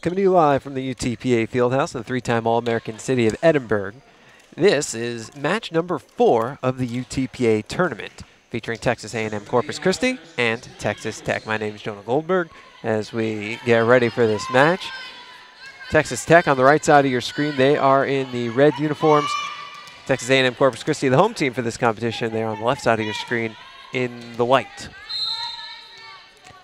Coming to you live from the UTPA Fieldhouse in the three-time All-American city of Edinburgh. This is match number 4 of the UTPA tournament, featuring Texas A&M-Corpus Christi and Texas Tech. My name is Jonah Goldberg. As we get ready for this match, Texas Tech on the right side of your screen, they are in the red uniforms. Texas A&M-Corpus Christi, the home team for this competition, they're on the left side of your screen in the white.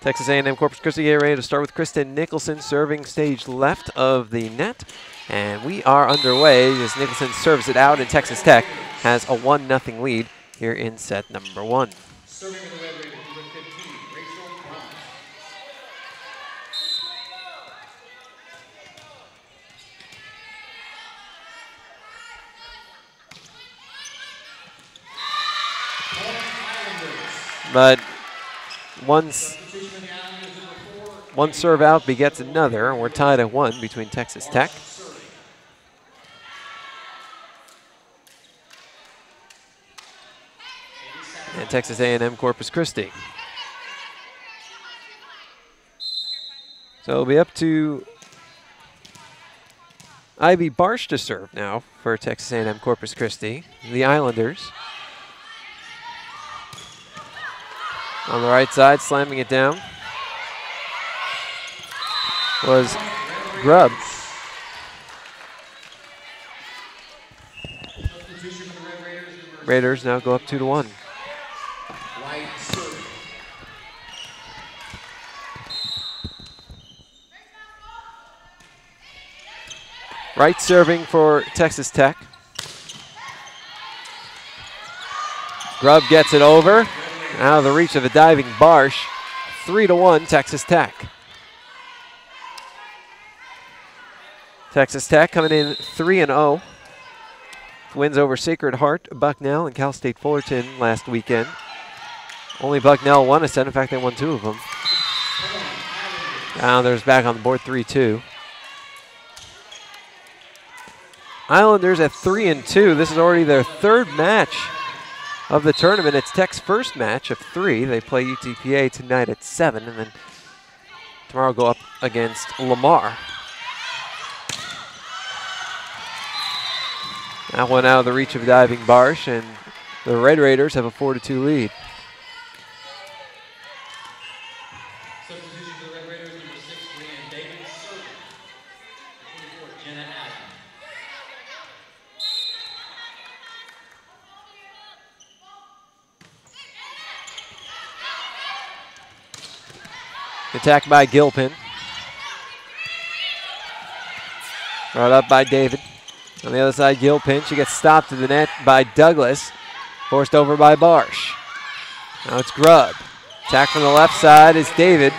Texas A&M-Corpus Christi get ready to start with Kristen Nicholson serving stage left of the net. And we are underway as Nicholson serves it out, and Texas Tech has a 1-0 lead here in set number 1. Serving with the red rating, number 15, Rachel Brums. But one serve out begets another, and we're tied at 1 between Texas Tech. And Texas A&M-Corpus Christi. So it'll be up to Ivy Barsh to serve now for Texas A&M-Corpus Christi, the Islanders. On the right side, slamming it down, was Grubb. Raiders now go up 2-1. Right serving for Texas Tech. Grubb gets it over. Out of the reach of a diving Barsh. 3-1 Texas Tech. Texas Tech coming in 3-0. Wins over Sacred Heart, Bucknell, and Cal State Fullerton last weekend. Only Bucknell won a set. In fact, they won 2 of them. Islanders back on the board 3-2. Islanders at 3-2. This is already their 3rd match of the tournament. It's Tech's first match of 3. They play UTPA tonight at 7, and then tomorrow go up against Lamar. That one out of the reach of diving Barsh, and the Red Raiders have a 4-2 lead. Substitution for the Red Raiders, number 6, Leanne Davis. 24, Jenna Adams. Attack by Gilpin. Brought up by David. On the other side, Gilpin. She gets stopped to the net by Douglas. Forced over by Barsh. Now it's Grubb. Attack from the left side is David.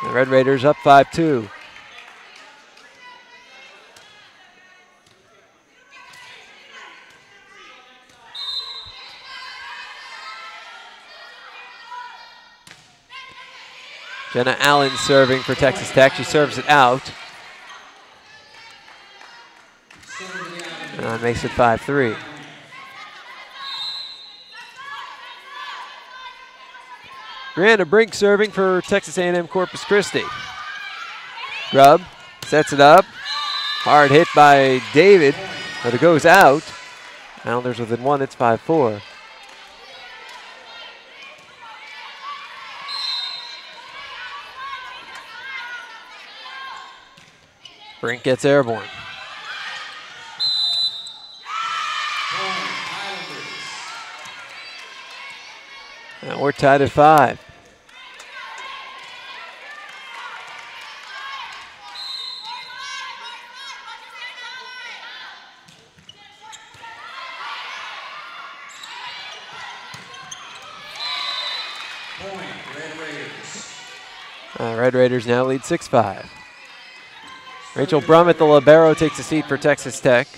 The Red Raiders up 5-2. Jenna Allen serving for Texas Tech. She serves it out. Makes it 5-3. Brianna Brink serving for Texas A&M-Corpus Christi. Grubb sets it up. Hard hit by David, but it goes out. Islanders within one, it's 5-4. Brink gets airborne. And we're tied at 5. Red Raiders now lead 6-5. Rachel Brummett, the libero, takes a seat for Texas Tech.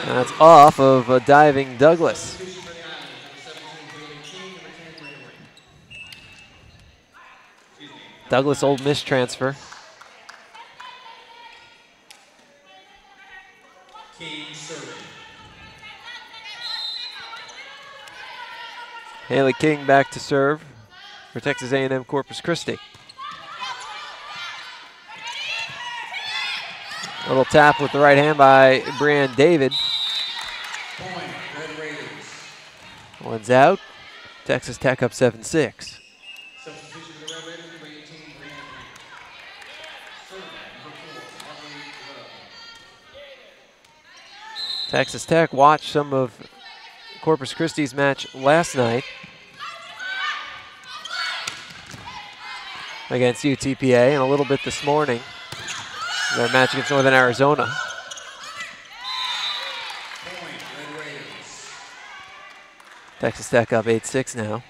That's off of a diving Douglas. Douglas Ole Miss transfer. Haley King back to serve for Texas A&M-Corpus Christi. Little tap with the right hand by Brianne David. One's out. Texas Tech up 7-6. Texas Tech watched some of Corpus Christi's match last night against UTPA and a little bit this morning. Their match against Northern Arizona. Texas Tech up 8-6 now.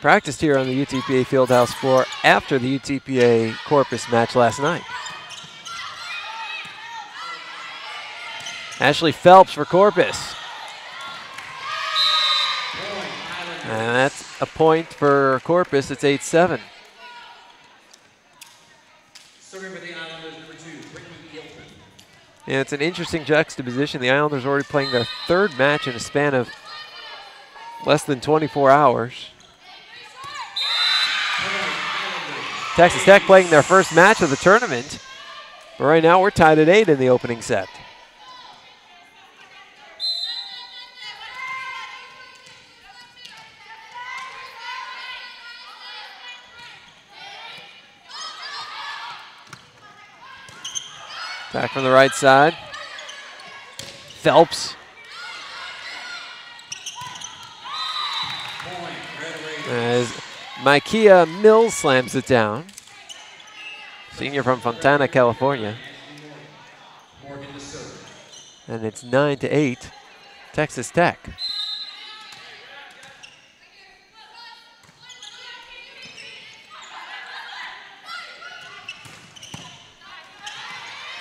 Practiced here on the UTPA Fieldhouse floor after the UTPA Corpus match last night. Ashley Phelps for Corpus. And that's a point for Corpus. It's 8-7. Yeah, it's an interesting juxtaposition. The Islanders are already playing their third match in a span of less than 24 hours. Texas Tech playing their first match of the tournament. But right now we're tied at 8 in the opening set. Back from the right side. Phelps. As Micaiah Mills slams it down. Senior from Fontana, California. And it's 9-8, Texas Tech.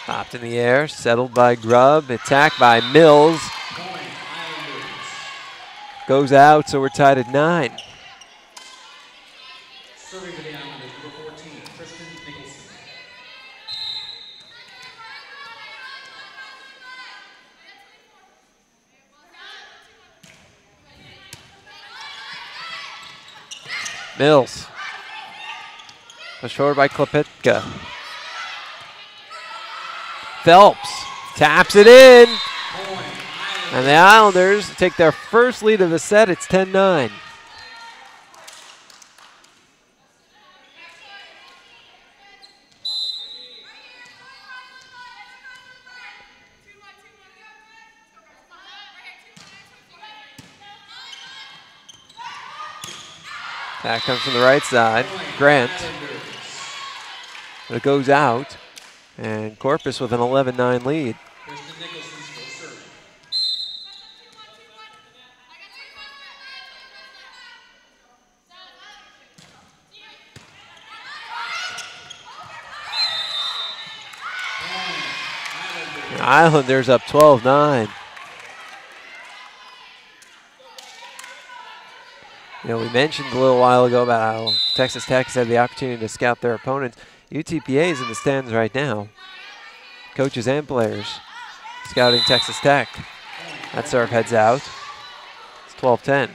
Popped in the air, settled by Grubb, attacked by Mills. Goes out, so we're tied at 9. Serving for the Islanders, number 14, Kristen Nicholson. Mills. Pushed forward by Klepitka. Phelps taps it in. And the Islanders take their first lead of the set. It's 10-9. That comes from the right side. Grant. But it goes out. And Corpus with an 11-9 lead. There's Islanders up 12-9. You know, we mentioned a little while ago about how Texas Tech has had the opportunity to scout their opponents. UTPA is in the stands right now. Coaches and players scouting Texas Tech. That serve heads out. It's 12-10.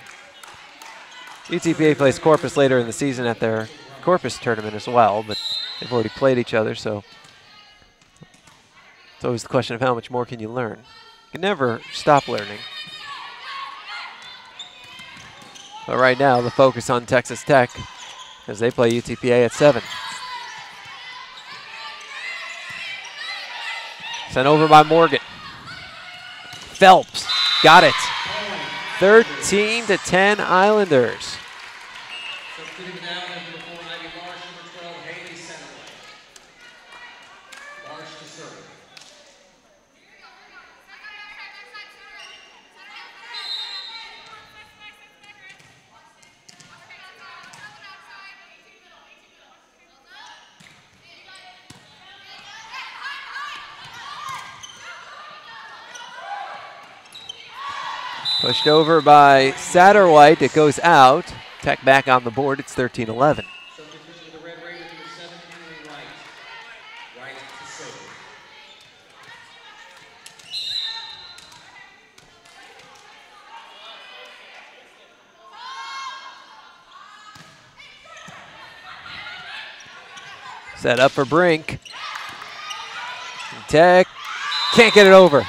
UTPA plays Corpus later in the season at their Corpus tournament as well, but they've already played each other, so it's always the question of how much more can you learn. You can never stop learning. But right now, the focus on Texas Tech as they play UTPA at 7. Sent over by Morgan. Phelps got it. 13-10 Islanders. Pushed over by Satterwhite. It goes out. Tech back on the board. It's 13-11. Set up for Brink. Tech can't get it over.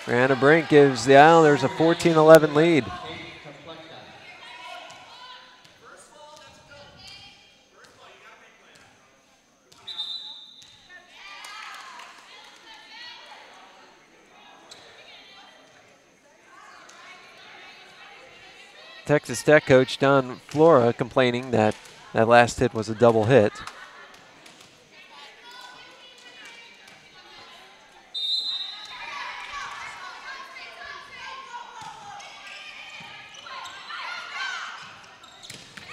Brianna Brink gives the Islanders a 14-11 lead. Texas Tech coach Don Flora complaining that that last hit was a double hit.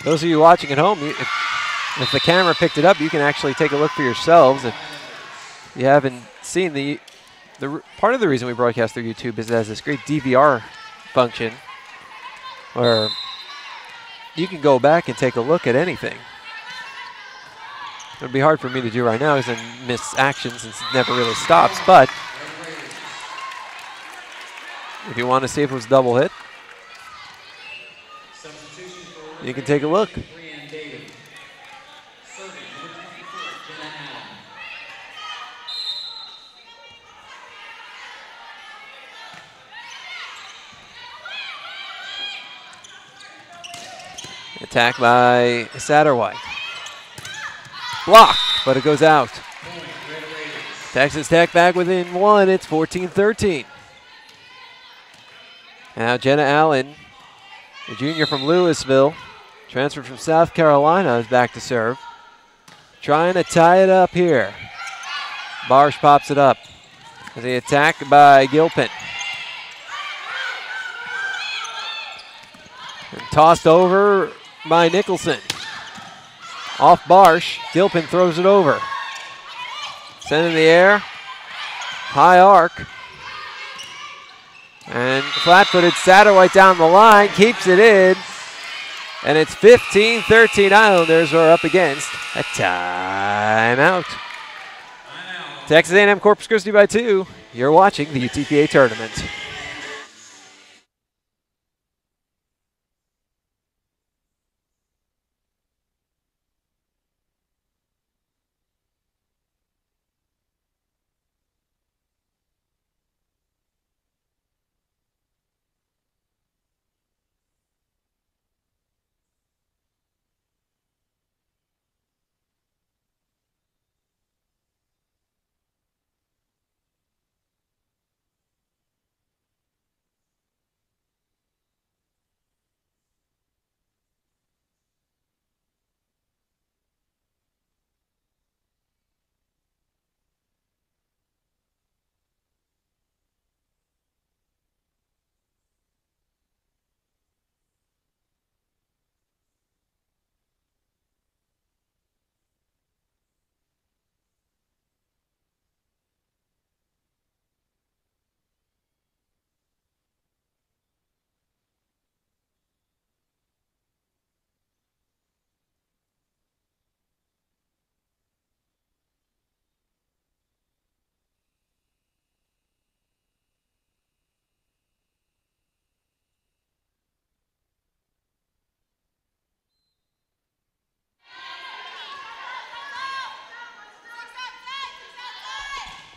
Those of you watching at home, if the camera picked it up, you can actually take a look for yourselves. If you haven't seen the part of the reason we broadcast through YouTube is it has this great DVR function where you can go back and take a look at anything. It would be hard for me to do right now because I miss action since it never really stops, but if you want to see if it was a double hit, you can take a look. Attack by Satterwhite. Blocked, but it goes out. Texas Tech back within 1. It's 14-13. Now Jenna Allen, a junior from Louisville, transferred from South Carolina, is back to serve. Trying to tie it up here. Barsh pops it up. As the attack by Gilpin. And tossed over by Nicholson. Off Barsh, Gilpin throws it over. Sent in the air. High arc. And flat-footed Satterwhite down the line, keeps it in. And it's 15-13 Islanders are up against a timeout. Texas A&M-Corpus Christi by 2. You're watching the UTPA tournament.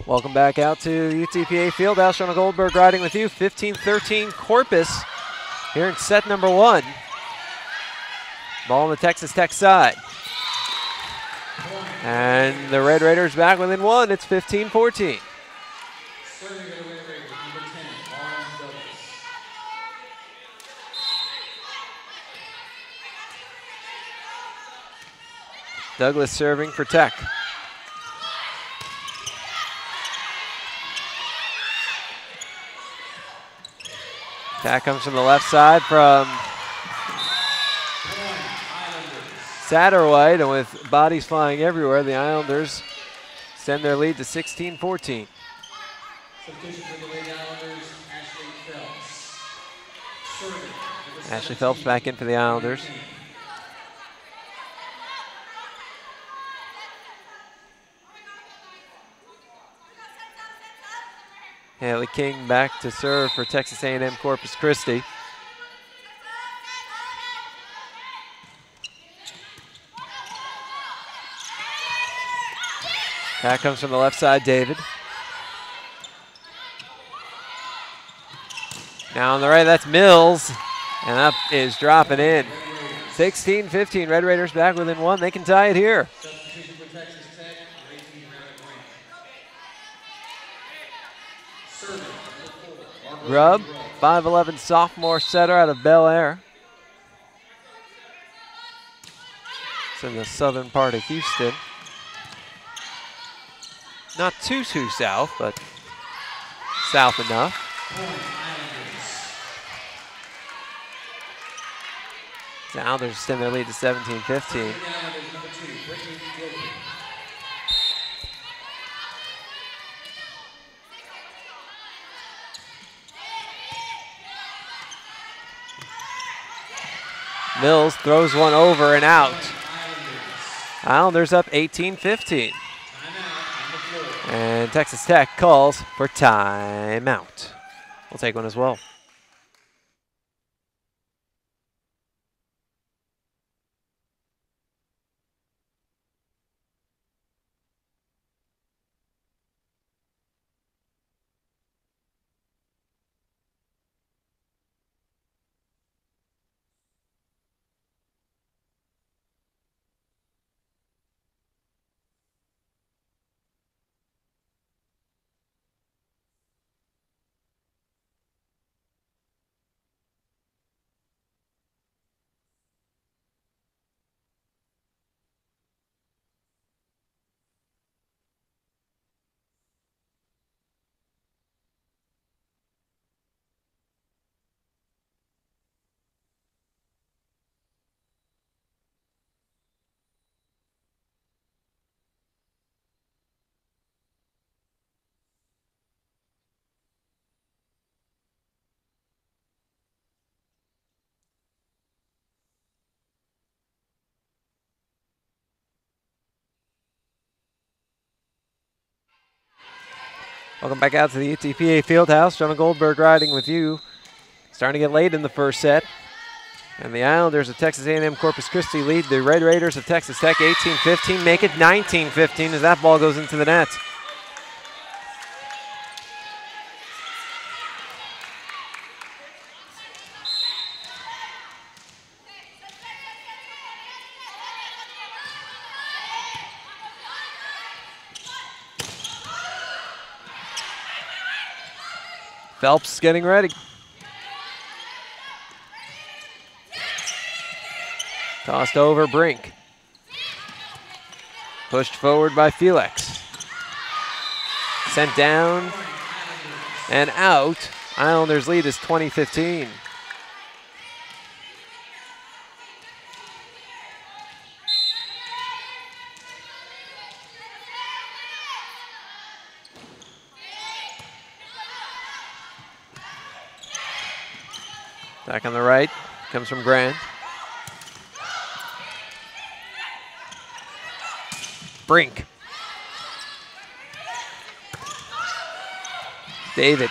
Welcome back out to UTPA Fieldhouse. Jonah Goldberg riding with you. 15-13 Corpus here in set number 1. Ball on the Texas Tech side. And the Red Raiders back within 1. It's 15-14. Douglas serving for Tech. Attack comes from the left side from Satterwhite, and with bodies flying everywhere, the Islanders send their lead to 16-14. Substitution for the Lady Islanders, Ashley Phelps. Ashley Phelps back in for the Islanders. Haley King back to serve for Texas A&M-Corpus Christi. That comes from the left side, David. Now on the right, that's Mills. And up is dropping in. 16-15, Red Raiders back within 1. They can tie it here. Grubb, 5'11" sophomore setter out of Bel Air. It's in the southern part of Houston. Not too south, but south enough. The Islanders extend their lead to 17-15. Mills throws one over and out. Islanders up 18-15. And Texas Tech calls for timeout. We'll take one as well. Welcome back out to the UTPA Fieldhouse. Jonah Goldberg riding with you. Starting to get late in the first set. And the Islanders of Texas A&M-Corpus Christi lead the Red Raiders of Texas Tech 18-15. Make it 19-15 as that ball goes into the net. Phelps getting ready. Tossed over Brink. Pushed forward by Felix. Sent down and out. Islanders lead is 20-15. Back on the right, comes from Grant. Brink. David.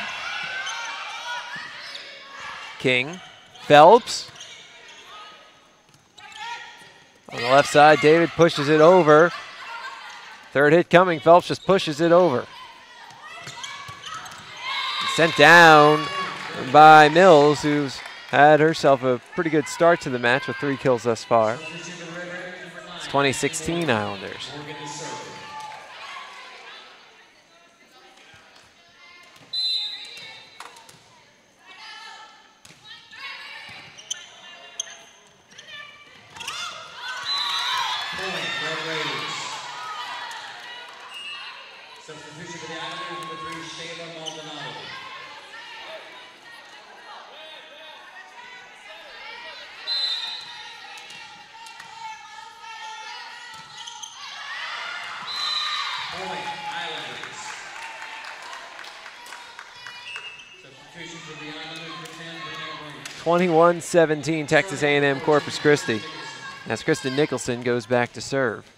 King. Phelps. On the left side, David pushes it over. Third hit coming, Phelps just pushes it over. Sent down by Mills, who's had herself a pretty good start to the match with 3 kills thus far. It's 2016 Islanders. Substitution for the Islanders, number 3, Shayla Maldonado. Point, Islanders. Substitution for the Islanders, number 10, 21-17 Texas A&M-Corpus Christi. As Kristen Nicholson goes back to serve.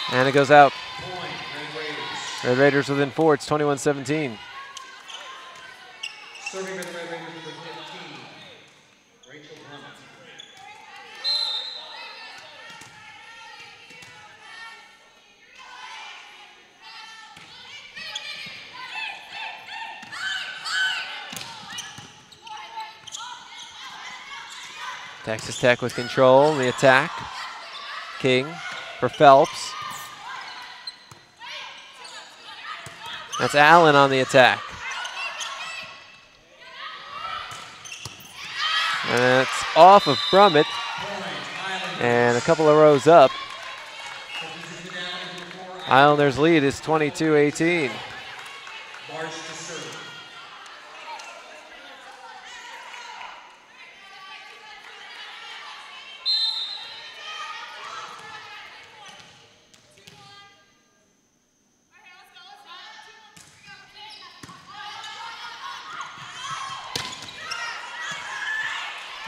And it goes out. Red Raiders within 4. It's 21-17. Serving for the Red Raiders, number 15, Rachel Blunt. Texas Tech with control in the attack. King for Phelps. That's Allen on the attack. And it's off of Brummett. And a couple of rows up. Islanders lead is 22-18.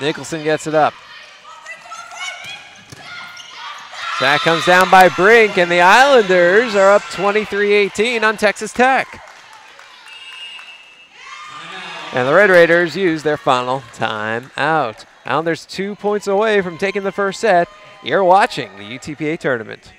Nicholson gets it up. That comes down by Brink, and the Islanders are up 23-18 on Texas Tech. And the Red Raiders use their final timeout. Islanders 2 points away from taking the first set. You're watching the UTPA tournament.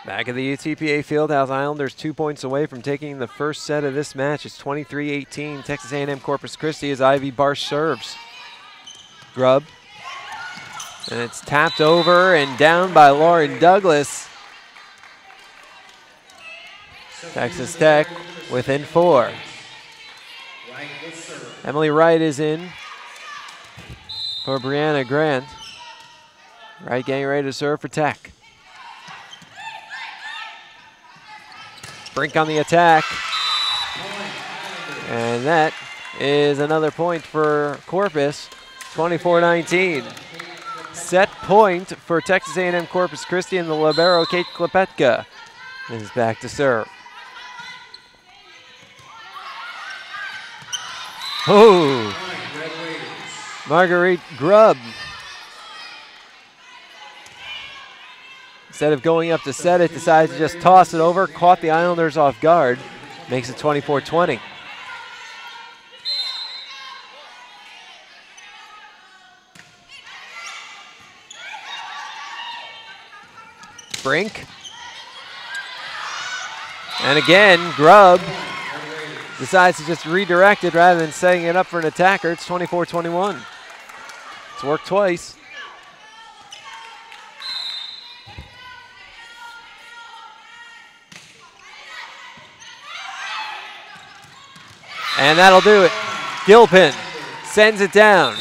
Back at the UTPA Fieldhouse, Islanders 2 points away from taking the first set of this match. It's 23-18. Texas A&M-Corpus Christi as Ivy Barsh serves. Grubb. And it's tapped over and down by Lauren Douglas. Texas Tech within 4. Emily Wright is in for Brianna Grant. Wright getting ready to serve for Tech. Brink on the attack. And that is another point for Corpus, 24-19. Set point for Texas A&M Corpus Christi, and the libero Kate Klepetka is back to serve. Oh, Marguerite Grubb. Instead of going up to set it, decides to just toss it over, caught the Islanders off guard, makes it 24-20. Brink. And again, Grubb decides to just redirect it rather than setting it up for an attacker. It's 24-21. It's worked twice. And that'll do it. Gilpin sends it down.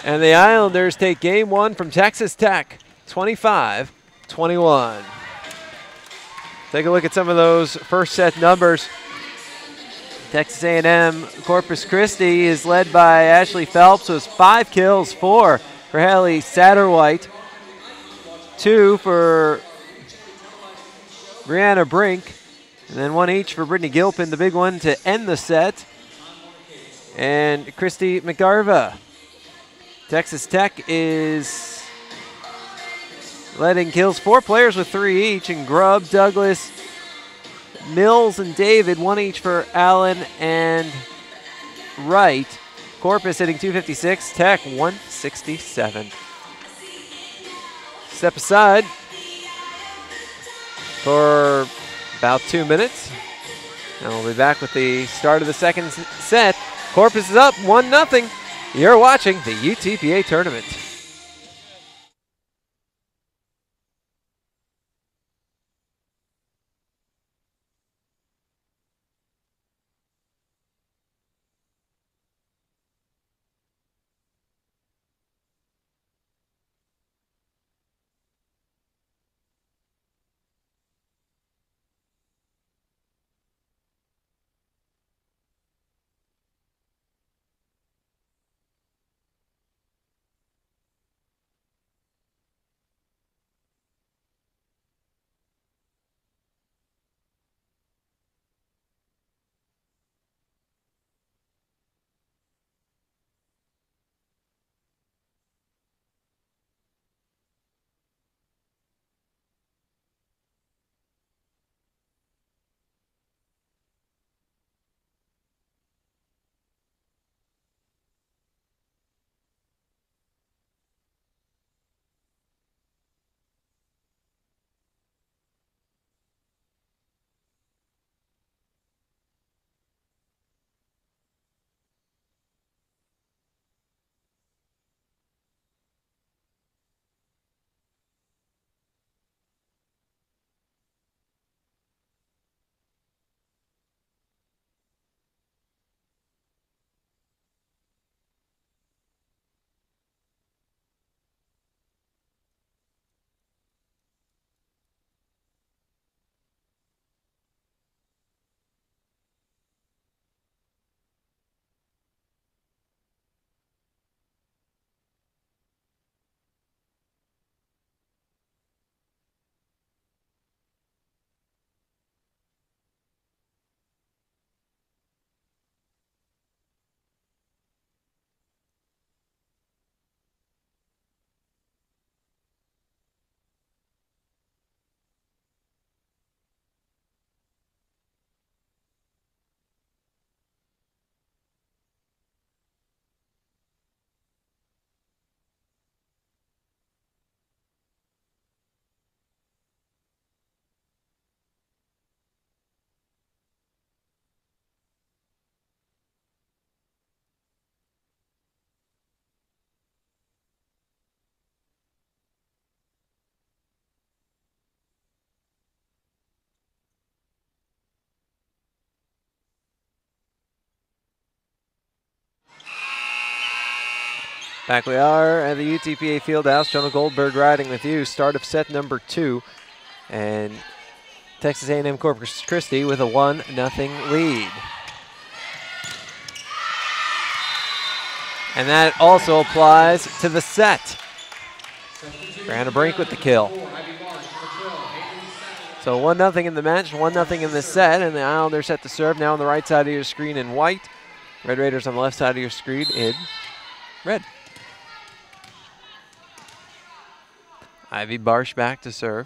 And the Islanders take game one from Texas Tech, 25-21. Take a look at some of those first set numbers. Texas A&M-Corpus Christi is led by Ashley Phelps with 5 kills, 4 for Haley Satterwhite, 2 for Brianna Brink, and then 1 each for Brittany Gilpin, the big one to end the set, and Christy McGarva. Texas Tech is letting kills 4 players with 3 each, and Grubb, Douglas, Mills, and David, 1 each for Allen and Wright. Corpus hitting 256, Tech 167. Step aside for about 2 minutes, and we'll be back with the start of the second set. Corpus is up 1-0. You're watching the UTPA tournament. Back we are at the UTPA Fieldhouse. Jonah Goldberg riding with you. Start of set number 2. And Texas A&M-Corpus Christi with a 1-0 lead. And that also applies to the set. Brianna Brink with the kill. So 1-0 in the match, 1-0 in the set, and the Islanders set to serve now on the right side of your screen in white. Red Raiders on the left side of your screen in red. Ivy Barsh back to serve.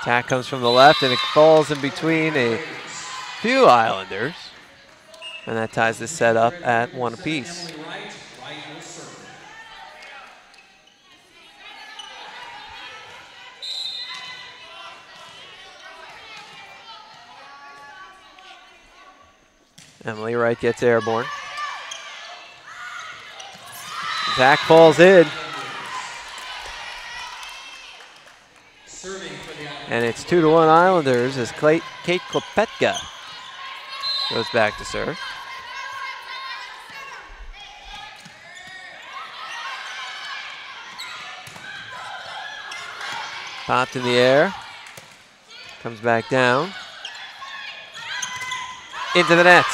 Attack comes from the left, and it falls in between a few Islanders. And that ties the set up at 1 apiece. Emily Wright gets airborne. Attack falls in. And it's 2-1 Islanders as Kate Klepetka goes back to serve. Popped in the air. Comes back down. Into the net.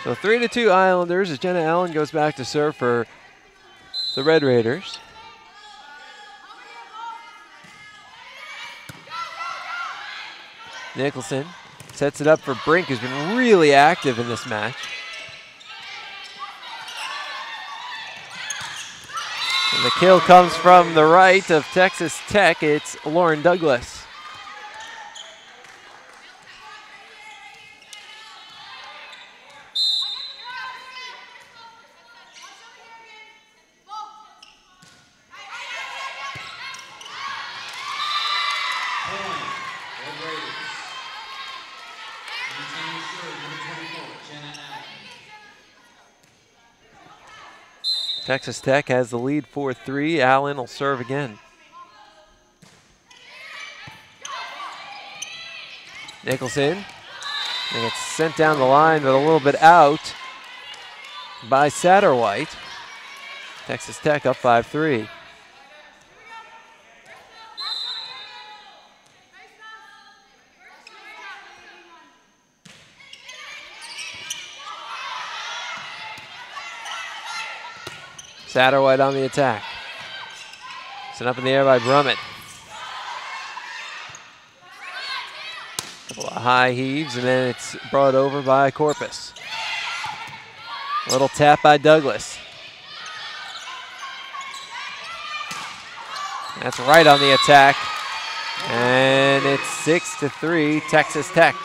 So 3-2 Islanders as Jenna Allen goes back to serve for the Red Raiders. Nicholson sets it up for Brink, who's been really active in this match. And the kill comes from the right of Texas Tech. It's Lauren Douglas. Texas Tech has the lead 4-3. Allen will serve again. Nicholson. And it's sent down the line, but a little bit out by Satterwhite. Texas Tech up 5-3. Satterwhite on the attack. Sent up in the air by Brummett. Couple of high heaves, and then it's brought over by Corpus. A little tap by Douglas. That's right on the attack. And it's 6-3 Texas Tech.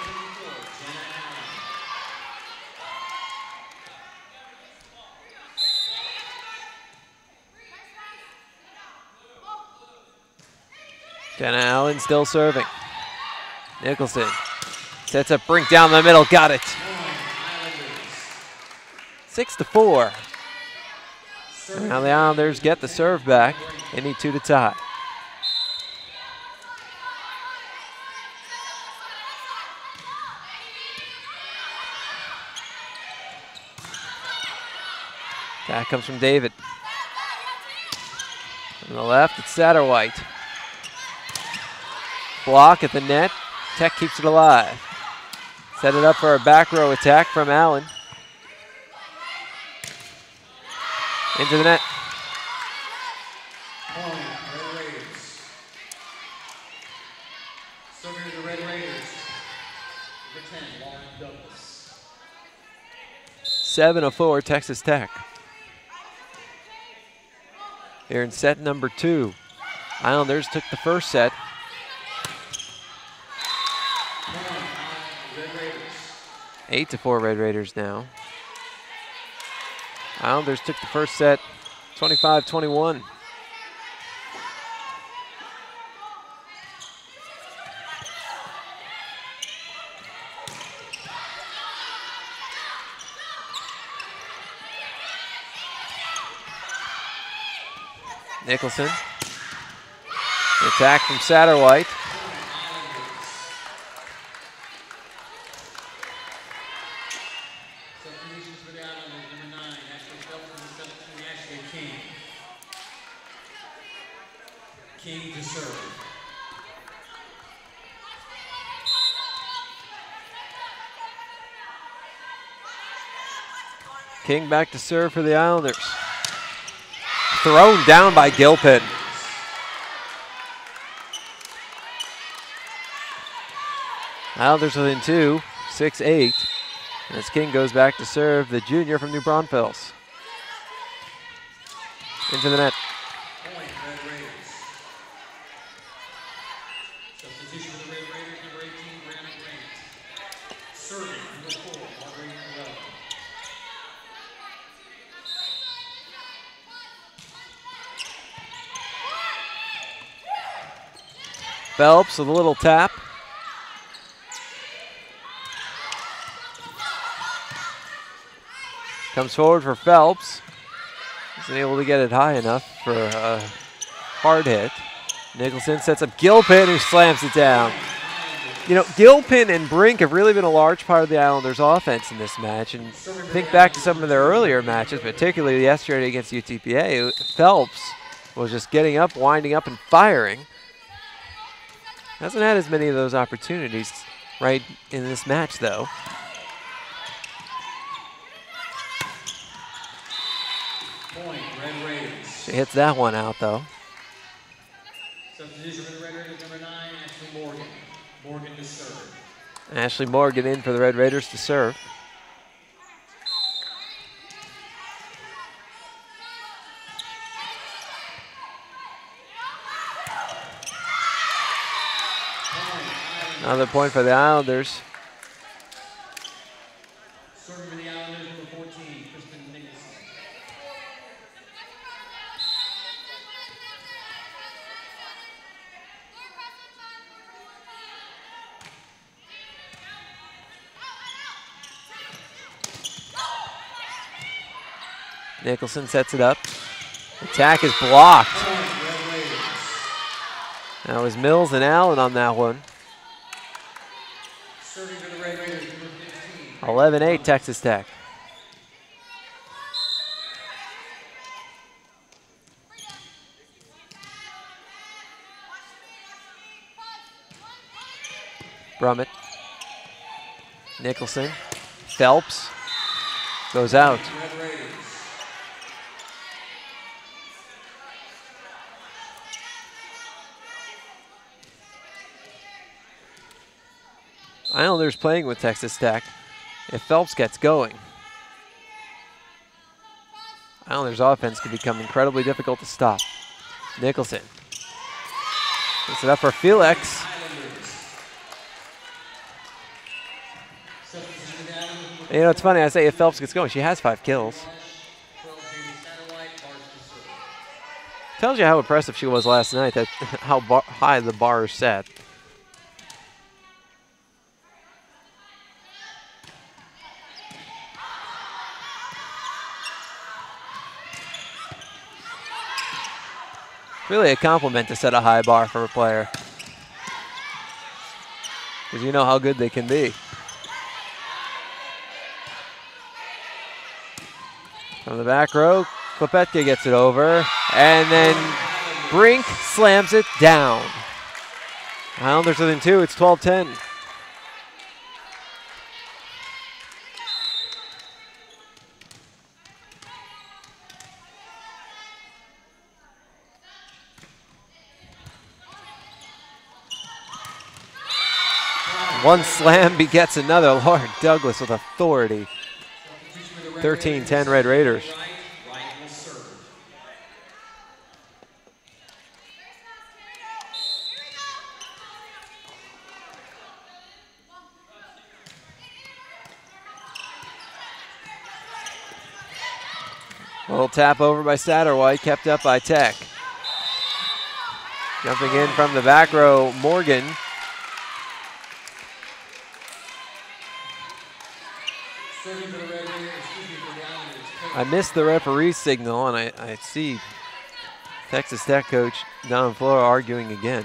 Jenna Allen still serving. Nicholson sets up Brink down the middle, got it. 6-4. Now the Islanders get the serve back. They need 2 to tie. That comes from David. On the left, it's Satterwhite. Block at the net. Tech keeps it alive. Set it up for a back row attack from Allen. Into the net. Red Raiders. Serving the Red Raiders. Number 10, Lauren Douglas. 7-4 Texas Tech. Here in set number 2. Islanders took the first set. 8-4 Red Raiders now. Islanders took the first set 25-21. Nicholson. The attack from Satterwhite. King to serve. King back to serve for the Islanders. Thrown down by Gilpin. Islanders within 2, 6-8. As King goes back to serve the junior from New Braunfels. Into the net. Point, Red Raiders. Substitution for the Red Raiders, number 18, Graham Grant. Serving, number 4, Audrey Morello. Phelps with a little tap. Comes forward for Phelps. Isn't able to get it high enough for a hard hit. Nicholson sets up Gilpin, who slams it down. You know, Gilpin and Brink have really been a large part of the Islanders' offense in this match. And think back to some of their earlier matches, particularly yesterday against UTPA. Phelps was just getting up, winding up, and firing. Hasn't had as many of those opportunities right in this match, though. Point, Red Raiders. She hits that one out, though. Substitution for the Red Raiders, number 9, Ashley Morgan. Morgan to serve. Ashley Morgan in for the Red Raiders to serve. Another point for the Islanders. Serving for the Islanders, number 14, Kristen Nicholson. Nicholson sets it up. Attack is blocked. That was Mills and Allen on that one. Serving for the Red Raiders, number 15. 11-8 Texas Tech. Brummett. Nicholson. Phelps. Goes out. Red Raiders. Islanders playing with Texas Tech. If Phelps gets going, Islanders offense can become incredibly difficult to stop. Nicholson. Puts it up for Felix. You know, it's funny, I say if Phelps gets going, she has 5 kills. Tells you how impressive she was last night, that how high the bar is set. Really a compliment to set a high bar for a player, because you know how good they can be. From the back row, Klepetka gets it over, and then Brink slams it down. Islanders within 2, it's 12-10. One slam begets another. Lauren Douglas with authority. 13-10 Red Raiders. A little tap over by Satterwhite, kept up by Tech. Jumping in from the back row, Morgan. I missed the referee's signal, and I see Texas Tech coach Don Flora arguing again,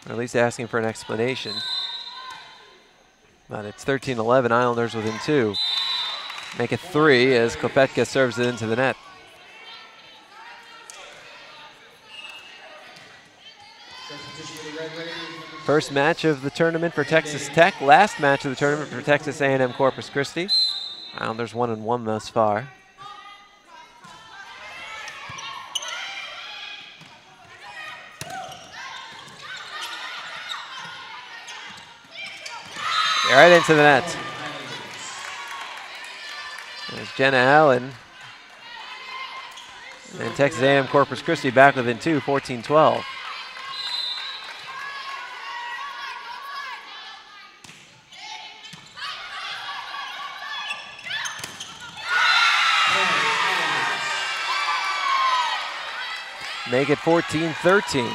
or at least asking for an explanation. But it's 13-11, Islanders within 2. Make it 3 as Klepetka serves it into the net. First match of the tournament for Texas Tech, last match of the tournament for Texas A&M-Corpus Christi. Islanders 1-1 thus far. Right into the net. There's Jenna Allen. And Texas A&M-Corpus Christi back within 2, 14-12. Make it 14-13.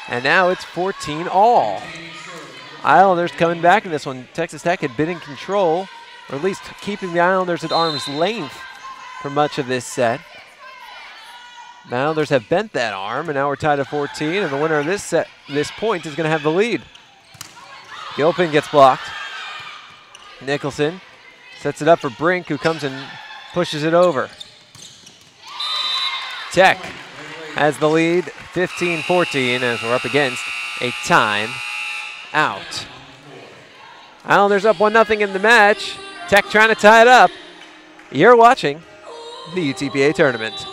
And now it's 14 all. Islanders coming back in this one. Texas Tech had been in control, or at least keeping the Islanders at arm's length for much of this set. The Islanders have bent that arm, and now we're tied at 14, and the winner of this point is going to have the lead. Gilpin gets blocked. Nicholson sets it up for Brink, who comes and pushes it over. Tech has the lead, 15-14, as we're up against a time out. Islanders up 1-0 in the match. Tech trying to tie it up. You're watching the UTPA tournament.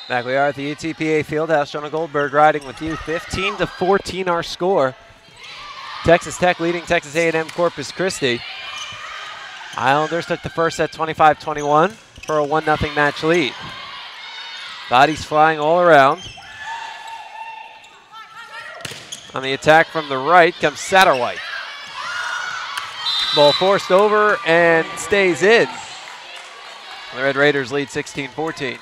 Back we are at the UTPA Fieldhouse. Jonah Goldberg riding with you. 15-14 our score. Texas Tech leading Texas A&M-Corpus Christi. Islanders took the first set 25-21 for a 1-0 match lead. Bodies flying all around. On the attack from the right comes Satterwhite. Ball forced over and stays in. The Red Raiders lead 16-14.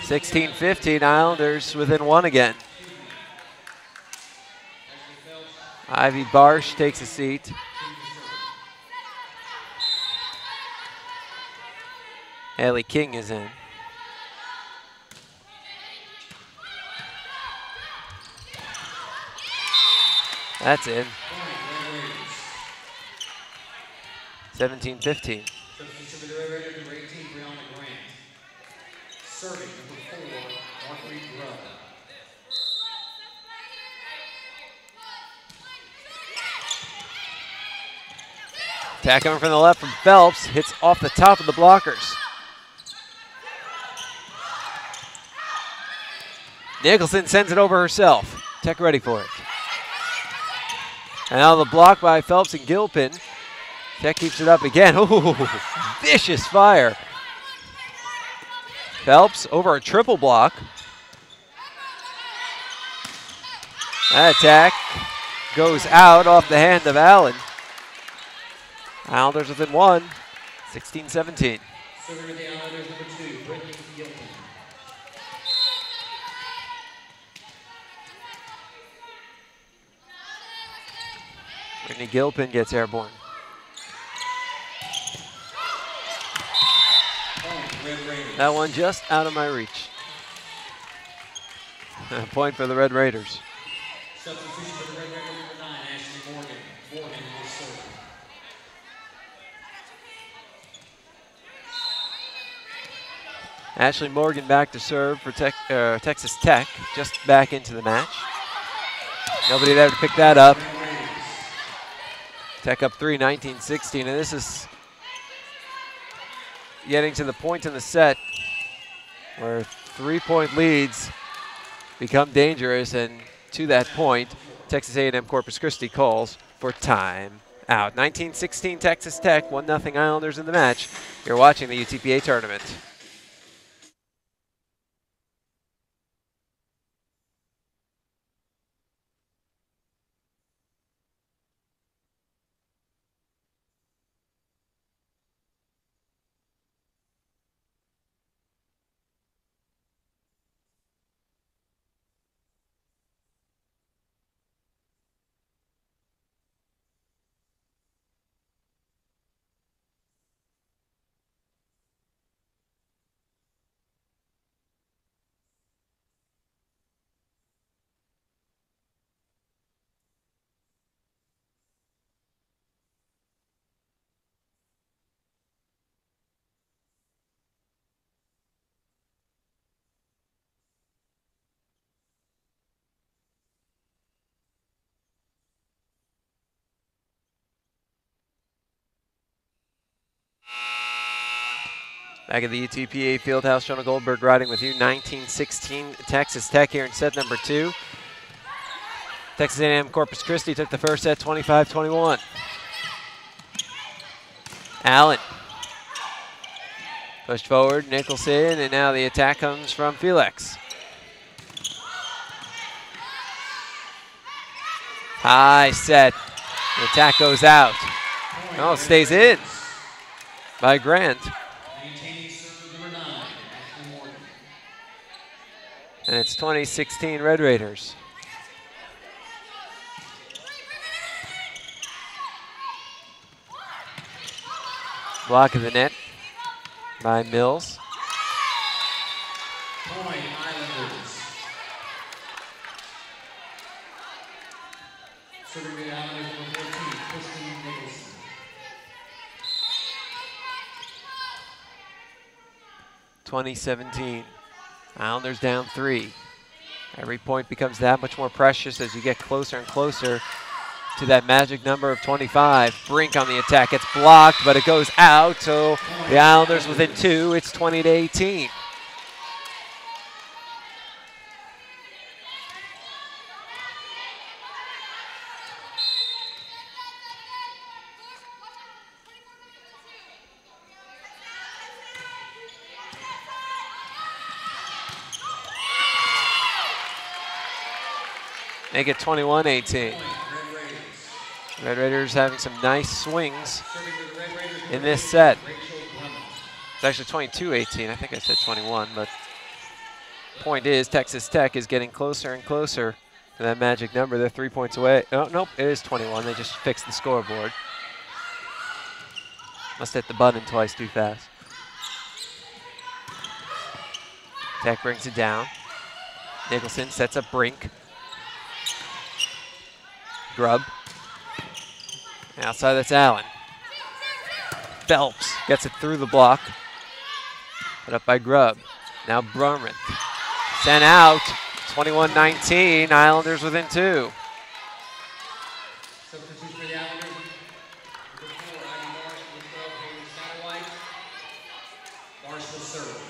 (16-15) Islanders within one again. Ivy Barsh takes a seat. Haley King is in. That's in. 17-15. Serving number 4, Marguerite Grubb. Attack coming from the left from Phelps. Hits off the top of the blockers. Nicholson sends it over herself. Tech ready for it. And now the block by Phelps and Gilpin. Tech keeps it up again. Ooh, vicious fire. Phelps over a triple block. That attack goes out off the hand of Allen. Islanders within one, 16-17. Serving with the Islanders, number 2, Brittany Gilpin. Brittany Gilpin gets airborne. That one just out of my reach. A point for the Red Raiders. Substitution for the Red Ashley Morgan back to serve for Texas Tech, just back into the match. Nobody there to pick that up. Tech up 3, 19-16, and this is getting to the point in the set where 3-point leads become dangerous, and to that point, Texas A&M Corpus Christi calls for time out. 19-16 Texas Tech, 1-0 Islanders in the match. You're watching the UTPA tournament. Back at the UTPA Fieldhouse, Jonah Goldberg riding with you. 19-16 Texas Tech here in set number 2. Texas A&M Corpus Christi took the first set 25-21. Allen pushed forward, Nicholson, and now the attack comes from Felix. High set. The attack goes out. Oh, it stays in by Grant. And it's 20-16 Red Raiders. Block of the net by Mills. Point Islanders. Serving the Islanders number 14, Kristen Nicholson. (2017) Islanders down 3. Every point becomes that much more precious as you get closer and closer to that magic number of 25. Brink on the attack, gets blocked, but it goes out, so the Islanders within 2. It's 20-18. Make it 21-18. Red Raiders having some nice swings in this set. It's actually 22-18. I think I said 21, but point is Texas Tech is getting closer and closer to that magic number. They're 3 points away. Oh, nope, it is 21. They just fixed the scoreboard. Must hit the button twice too fast. Tech brings it down. Nicholson sets up Brink. Grubb. Outside, that's Allen. Phelps gets it through the block. Put up by Grubb. Now Brumrith. Sent out. 21-19. Islanders within 2. Substitute for the Islanders. Number 4, Ivy Morris. Number 12, Haley Satterwhite. Morris will serve.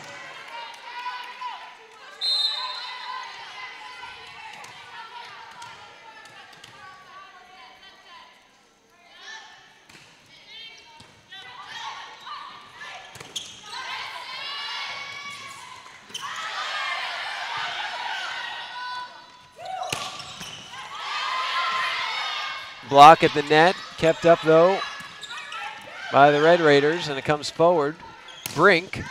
Block at the net, kept up though by the Red Raiders, and it comes forward. Brink.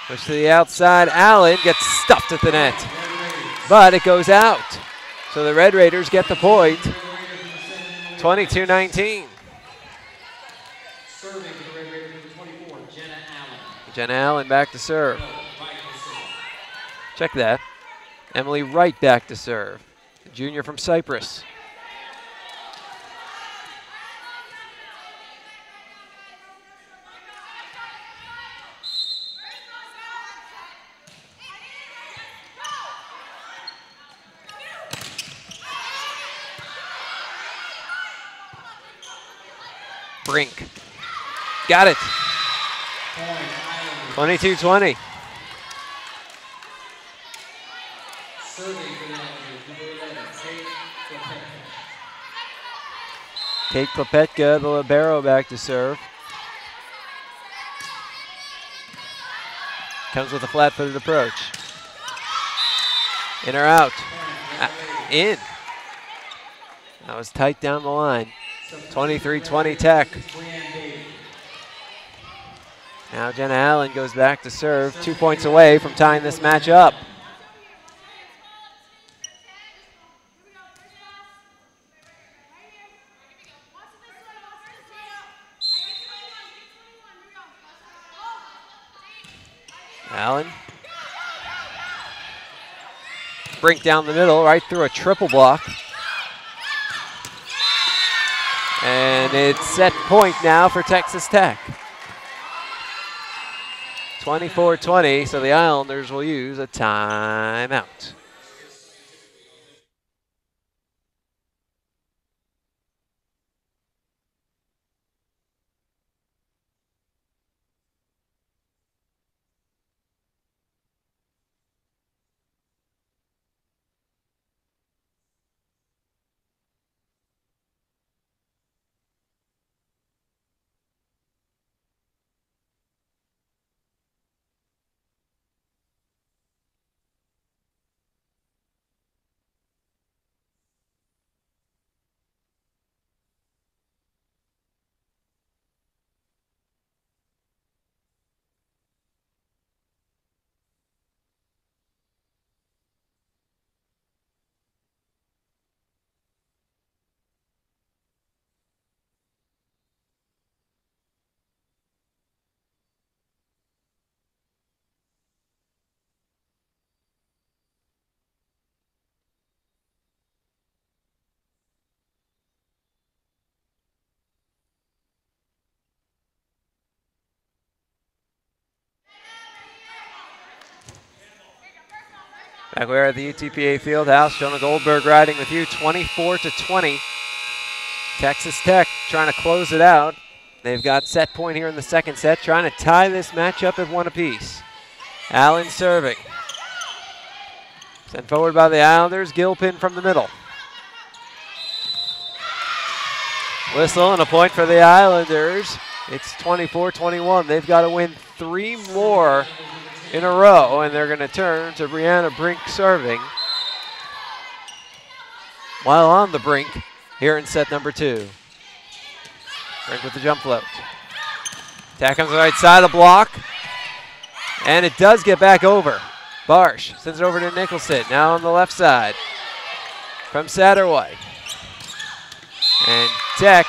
Push to the outside, Allen gets stuffed at the net, but it goes out. So the Red Raiders get the point, 22-19. Serving for the Red Raiders, number 24, Jenna Allen. Jenna Allen back to serve. Check that. Emily Wright back to serve. Junior from Cyprus. Brink. Got it. 22-20. Serving for the Islanders, number 11, Kate Klepetka, the libero, back to serve. Comes with a flat-footed approach. In or out? In. That was tight down the line. 23-20 Tech. Now Jenna Allen goes back to serve, 2 points away from tying this match up. Allen. Brink down the middle, right through a triple block. And it's set point now for Texas Tech. 24-20, so the Islanders will use a timeout. Back we are at the UTPA Fieldhouse. Jonah Goldberg riding with you, 24-20. Texas Tech trying to close it out. They've got set point here in the second set, trying to tie this matchup at 1 apiece. Allen serving. Sent forward by the Islanders, Gilpin from the middle. Whistle and a point for the Islanders. It's 24-21. They've got to win 3 more in a row, and they're going to turn to Brianna Brink serving. While on the brink here in set number 2. Brink with the jump float. Attack comes to the right side of the block, and it does get back over. Barsh sends it over to Nicholson, now on the left side from Satterwhite. And Tech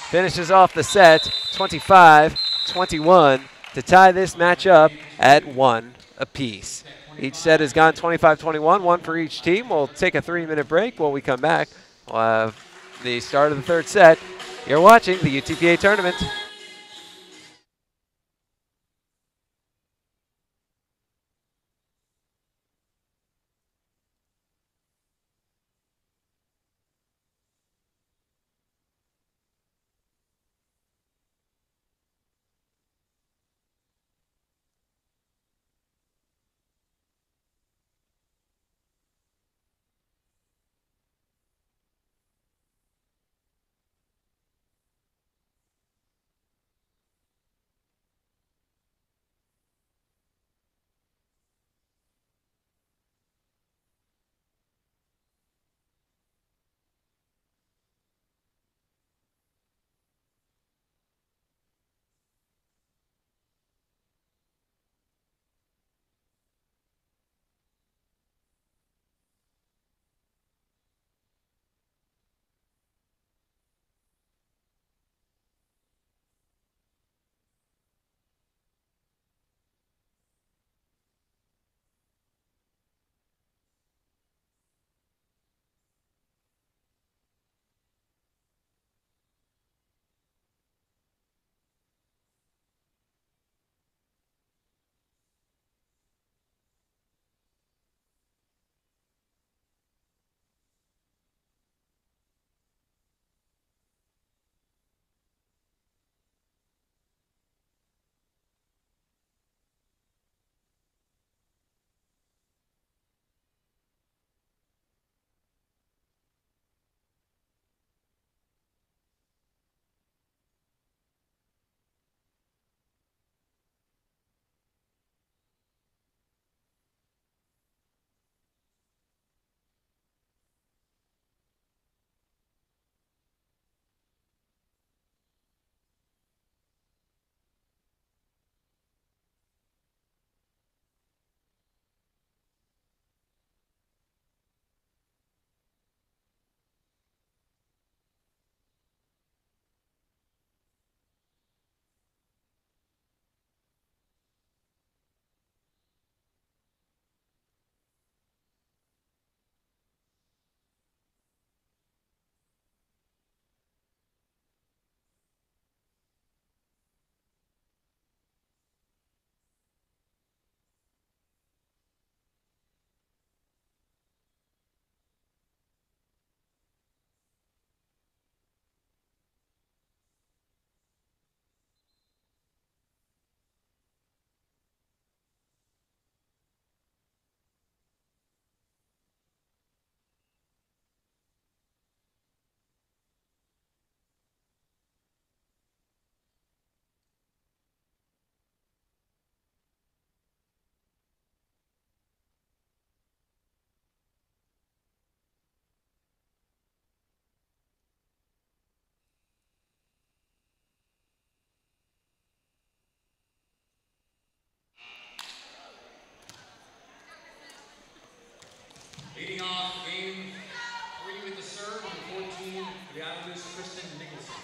finishes off the set 25-21 to tie this match up at 1 apiece. Each set has gone 25-21, 1 for each team. We'll take a 3-minute break. When we come back, we'll have the start of the third set. You're watching the UTPA tournament. Leading off game 3 with the serve, number 14, the Islanders, Kristen Nicholson.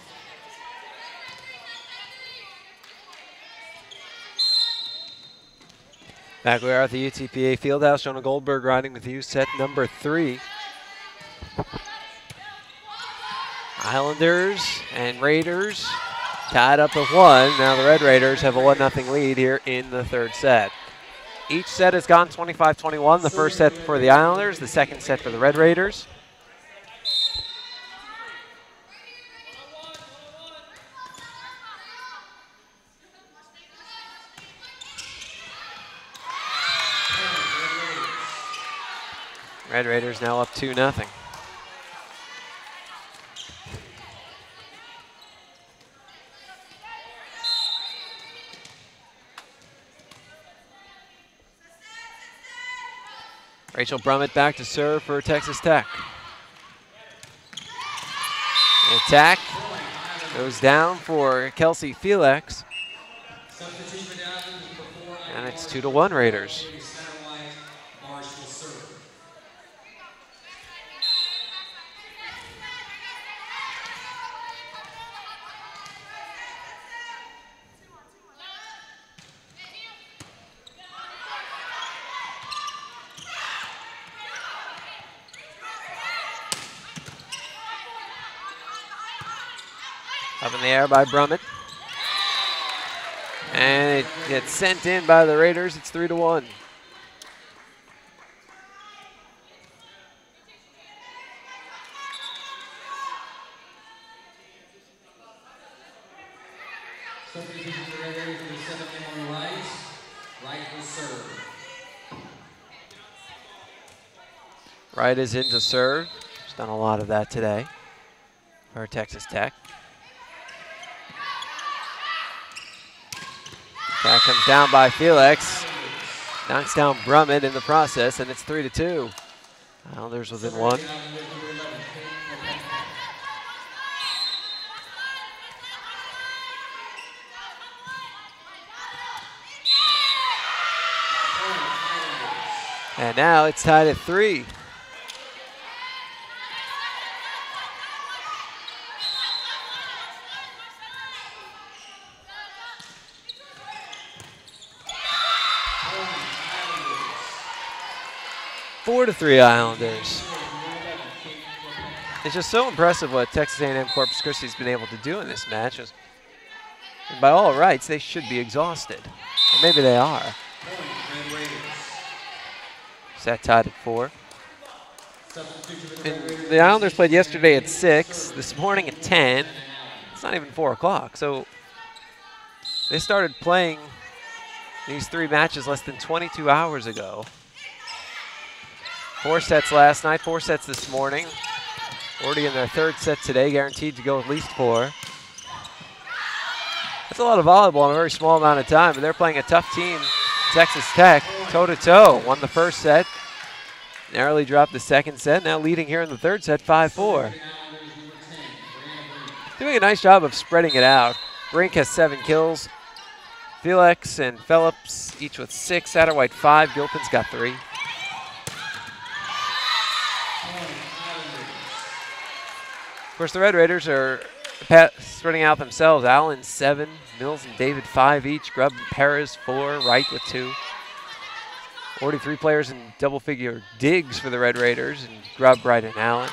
Back we are at the UTPA Fieldhouse. Jonah Goldberg riding with you, set number 3. Islanders and Raiders tied up at 1. Now the Red Raiders have a 1-0 lead here in the third set. Each set has gone 25-21. The first set for the Islanders, the second set for the Red Raiders. Red Raiders now up 2-0. Rachel Brummett back to serve for Texas Tech. The attack goes down for Kelsey Felix. And it's 2-1 Raiders. Up in the air by Brummett. And it gets sent in by the Raiders. It's 3-1. Substitution for the Red Raiders for the 7th on Rice. Wright will serve. Wright is in to serve. She's done a lot of that today for Texas Tech. That comes down by Felix. Knocks down Brummett in the process, and it's 3-2. Islanders within 1. And now it's tied at 3. Four to 3 Islanders. It's just so impressive what Texas A&M-Corpus Christi has been able to do in this match. And by all rights, they should be exhausted. And maybe they are. Set tied at 4. And the Islanders played yesterday at 6, this morning at 10. It's not even 4 o'clock. So they started playing these 3 matches less than 22 hours ago. 4 sets last night, 4 sets this morning. Already in their third set today, guaranteed to go at least 4. That's a lot of volleyball in a very small amount of time, but they're playing a tough team, Texas Tech, toe-to-toe. Won the first set, narrowly dropped the second set, now leading here in the third set, 5-4. Doing a nice job of spreading it out. Brink has 7 kills. Felix and Phillips each with 6, Satterwhite 5, Gilpin's got 3. Of course, the Red Raiders are spreading out themselves. Allen 7, Mills and David 5 each. Grubb and Perez 4, Wright with 2. 43 players in double-figure digs for the Red Raiders, and Grubb, Wright, and Allen.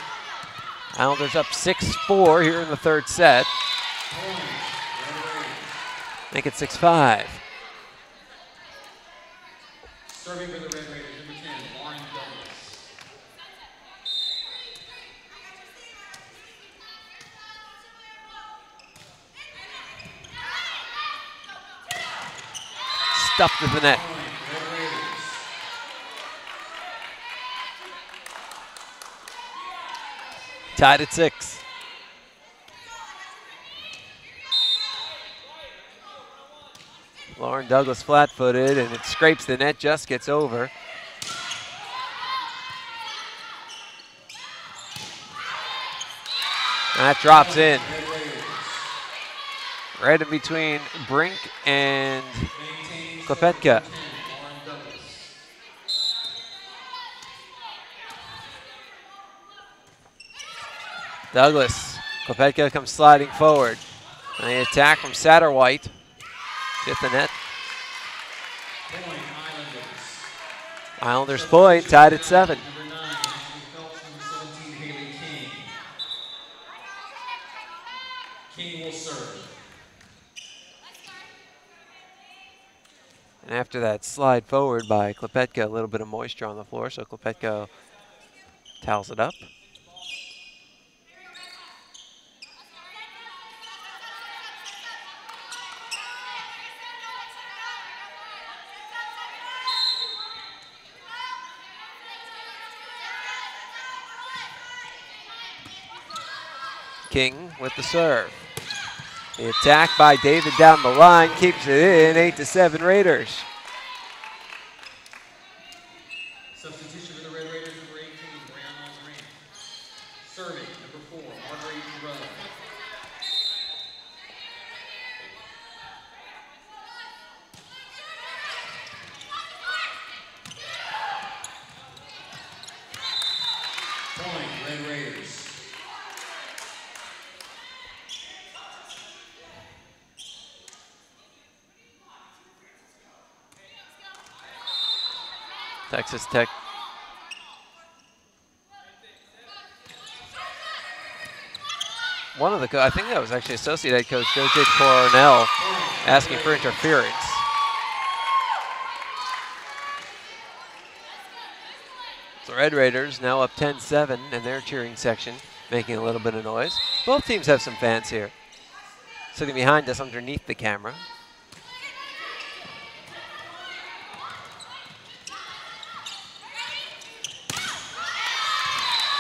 Islanders up 6-4 here in the third set. Make it 6-5. Serving for the Red Raiders, number 10, Lauren Douglas. Stuffed at the net. Tied at 6. Lauren Douglas flat-footed, and it scrapes the net, just gets over. That drops in. Right in between Brink and Klepetka. Douglas. Klepetka comes sliding forward. And the attack from Satterwhite. Hit the net. Point, Islanders. Islanders point, tied at 7. Number 9, Ashley Phelps. Number 17, Haley King. King will serve. And after that slide forward by Klepetka, a little bit of moisture on the floor, so Klepetka towels it up. King with the serve. The attack by David down the line keeps it in, 8-7 Raiders. Substitution for the Red Raiders, number 18, Brianna Grant. Serving, number 4, Marguerite Morello. Point, Red Raiders. Texas Tech. One of the, I think that was actually Associate Head Coach Joe J. Cornell asking for interference. The Red Raiders now up 10-7 in their cheering section, making a little bit of noise. Both teams have some fans here. Sitting behind us underneath the camera.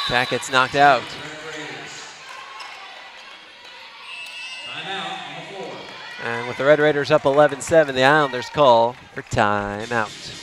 Attack gets knocked out. Timeout on the floor. And with the Red Raiders up 11-7, the Islanders call for timeout.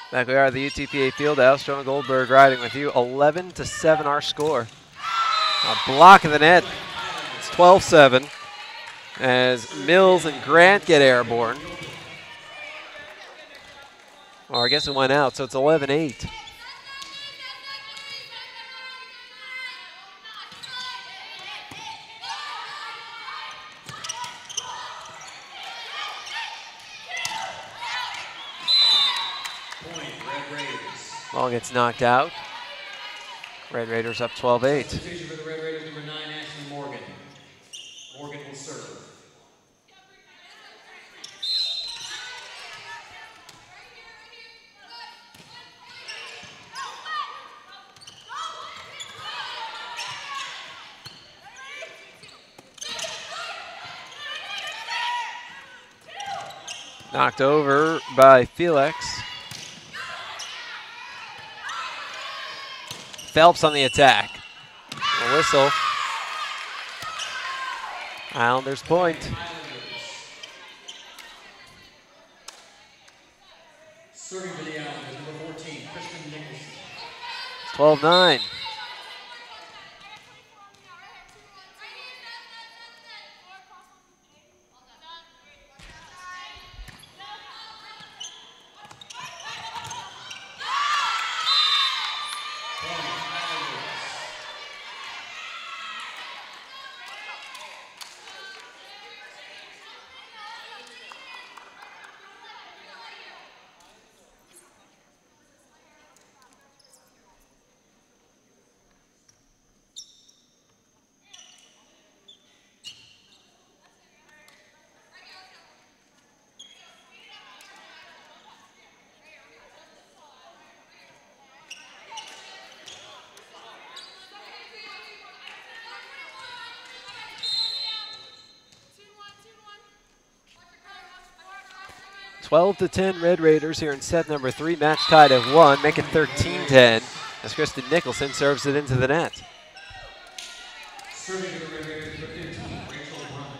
Back we are at the UTPA Fieldhouse. Jonah Goldberg riding with you. 11-7 our score. A block of the net. It's 12-7 as Mills and Grant get airborne. Or I guess it went out, so it's 11-8. Ball gets knocked out. Red Raiders up 12-8. Substitution for the Red Raiders, number 9, Ashley Morgan. Morgan will serve. Knocked over by Felix. Phelps on the attack. A whistle. Islanders point. Serving for the Islanders, number 14, Kristen Nicholson. It's 12-9. 12-10 Red Raiders here in set number 3. Match tied at 1, make it 13-10 as Kristen Nicholson serves it into the net. Serving to the Red Raiders for 15, Rachel Brunt.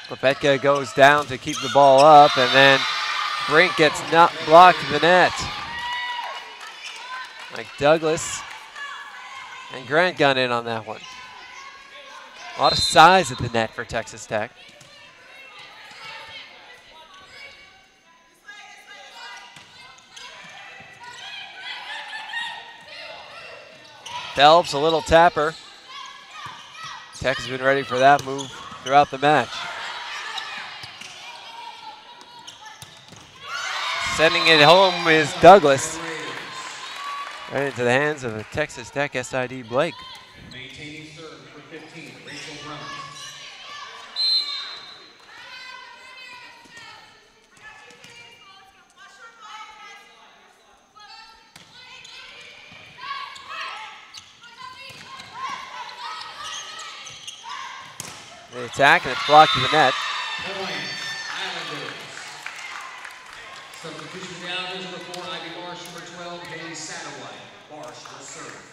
Lepetka goes down to keep the ball up, and then Brink gets not blocked in the net. Mike Douglas and Grant got in on that one. A lot of size at the net for Texas Tech. Phelps, a little tapper. Tech has been ready for that move throughout the match. Sending it home is Douglas. Right into the hands of a Texas Tech SID Blake. Maintaining serve for 15, Rachel Brunt. The attack, and it's blocked to the net. Point, Islanders. Substitution for the Islanders, number 4, Ivy Marsh, number 12, Haley Satterwhite. Marsh will serve.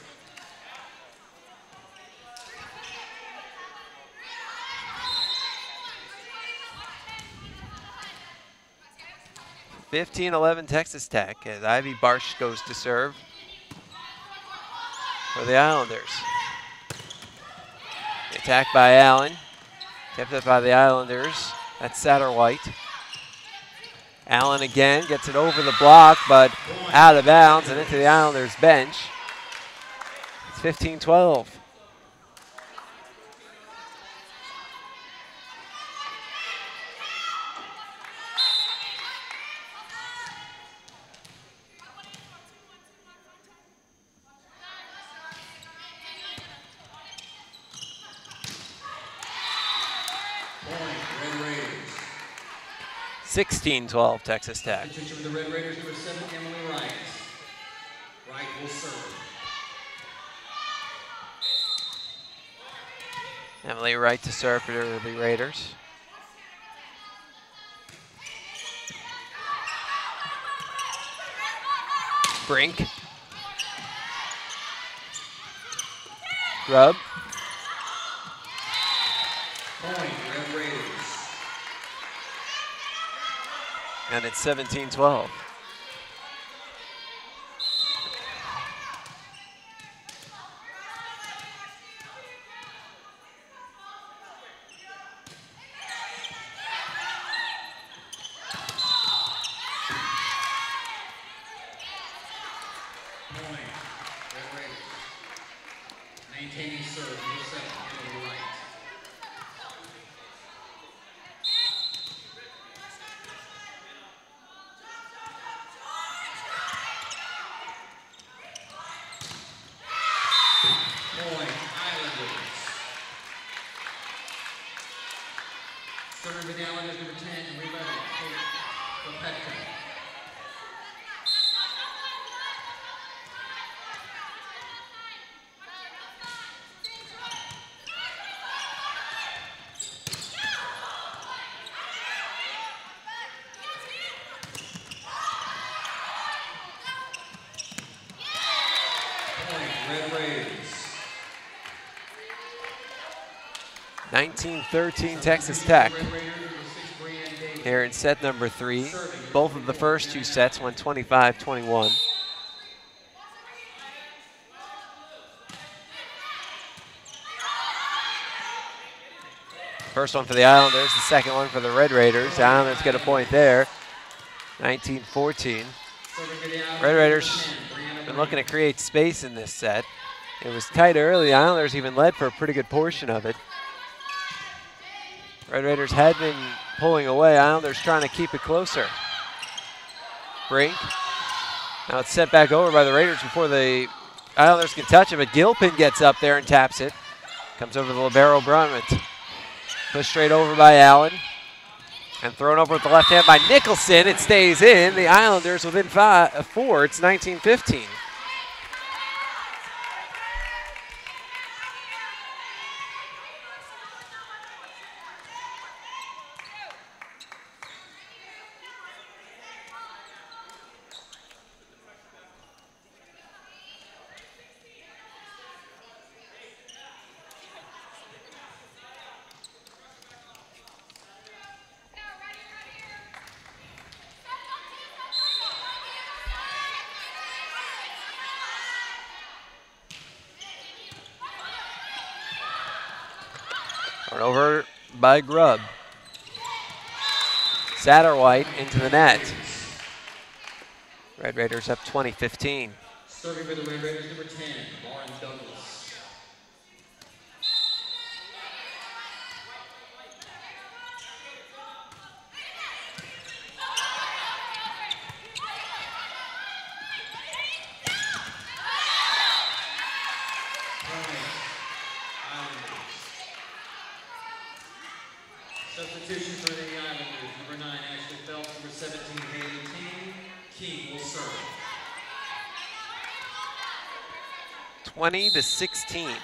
(15-11) Texas Tech as Ivy Barsh goes to serve for the Islanders. The attack by Allen, kept up by the Islanders. That's Satterwhite. Allen again gets it over the block, but out of bounds and into the Islanders bench. It's 15-12. Point, Red Raiders. 16-12 Texas Tech. Substitution for the Red Raiders, number 7, Emily Wright. Wright will serve. Emily Wright to serve for the Raiders. Brink. Grubb. Point, Red Raiders. And it's 17-12. Point, Red Raiders. Maintaining serve, number 7, Emily Wright. Point, Islanders. Serving the Islanders, number 10, rebound, Lepetka. Point, Red Raiders. 19-13 Texas Tech. Red Raiders, number 6, Brianne Davis. Here in set number 3. Both of the first two sets went 25-21. First one for the Islanders, the second one for the Red Raiders. The Islanders get a point there, 19-14. Red Raiders been looking to create space in this set. It was tight early. The Islanders even led for a pretty good portion of it. Red Raiders had been pulling away. Islanders trying to keep it closer. Brink. Now it's sent back over by the Raiders before the Islanders can touch it, but Gilpin gets up there and taps it. Comes over to the libero Brunt. Pushed straight over by Allen. And thrown over with the left hand by Nicholson. It stays in. The Islanders within 4. It's 19-15. Turnover by Grubb. Satterwhite into the net. Red Raiders up 20-15. Serving for the Red Raiders, number 10, Lauren Douglas. Substitution for the Islanders, number 9, Ashley Phelps, number 17, Haley King will serve. 20-16.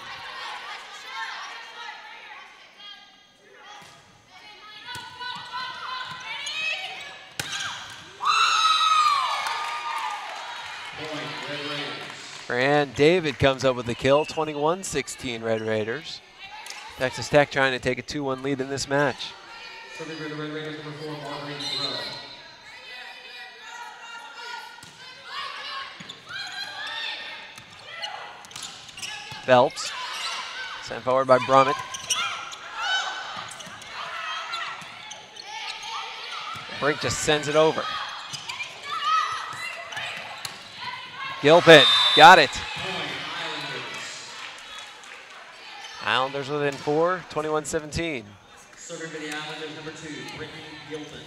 And David comes up with the kill, 21-16 Red Raiders. Texas Tech trying to take a 2-1 lead in this match. Serving for the Red Raiders, number 4, Marguerite Grubb. Phelps, sent forward by Brummett. Brink just sends it over. Gilpin, got it. Islanders within 4, 21-17. Serving for the Islanders, number 2, Brittany Gilpin.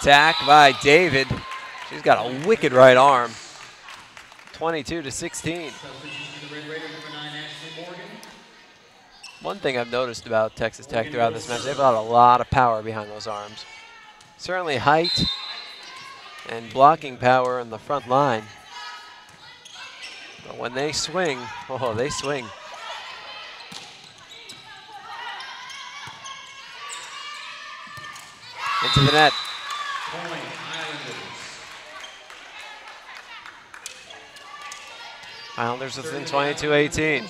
Attack by David. She's got a wicked right arm. 22-16. One thing I've noticed about Texas Tech throughout this match, they've got a lot of power behind those arms. Certainly height and blocking power in the front line. But when they swing, oh, they swing. Into the net. Islanders within 22-18.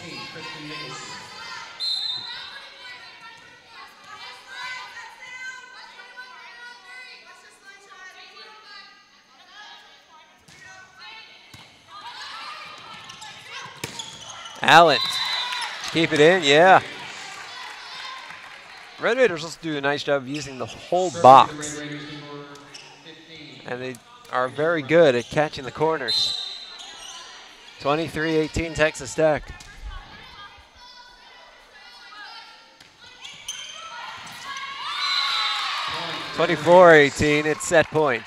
Allen, keep it in, yeah. Red Raiders also do a nice job of using the whole box. And they are very good at catching the corners. 23-18 Texas Tech. (24-18), it's set point.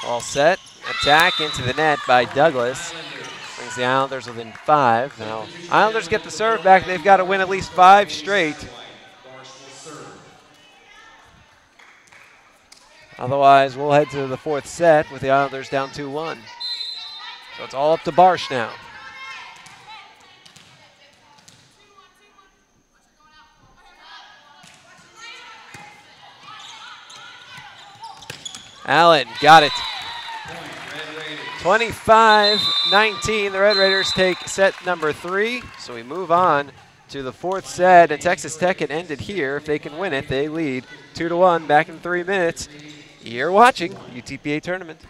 All set. Attack into the net by Douglas. Brings the Islanders within 5. Now, Islanders get the serve back. They've got to win at least 5 straight. Otherwise, we'll head to the 4th set with the Islanders down 2-1. So it's all up to Barsh now. Allen got it. 25-19, the Red Raiders take set number 3. So we move on to the 4th set, and Texas Tech can end it here. If they can win it, they lead 2-1 back in 3 minutes. You're watching UTPA Tournament.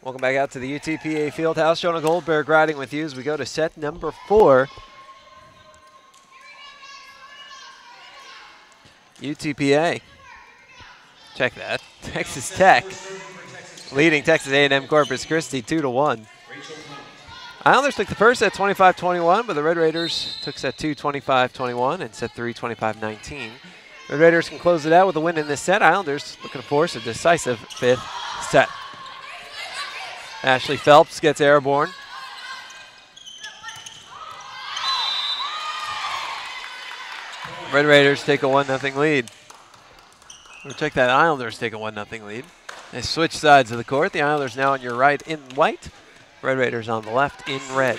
Welcome back out to the UTPA Fieldhouse. Shona Goldberg riding with you as we go to set number 4. UTPA. Check that. Texas Tech leading Texas A&M-Corpus Christi 2-1. Islanders took the first set 25-21, but the Red Raiders took set 2 25-21 and set 3 25-19. Red Raiders can close it out with a win in this set. Islanders looking to force a decisive 5th set. Ashley Phelps gets airborne. Red Raiders take a 1-0 lead. Or check that, Islanders take a 1-0 lead. They switch sides of the court. The Islanders now on your right in white. Red Raiders on the left in red.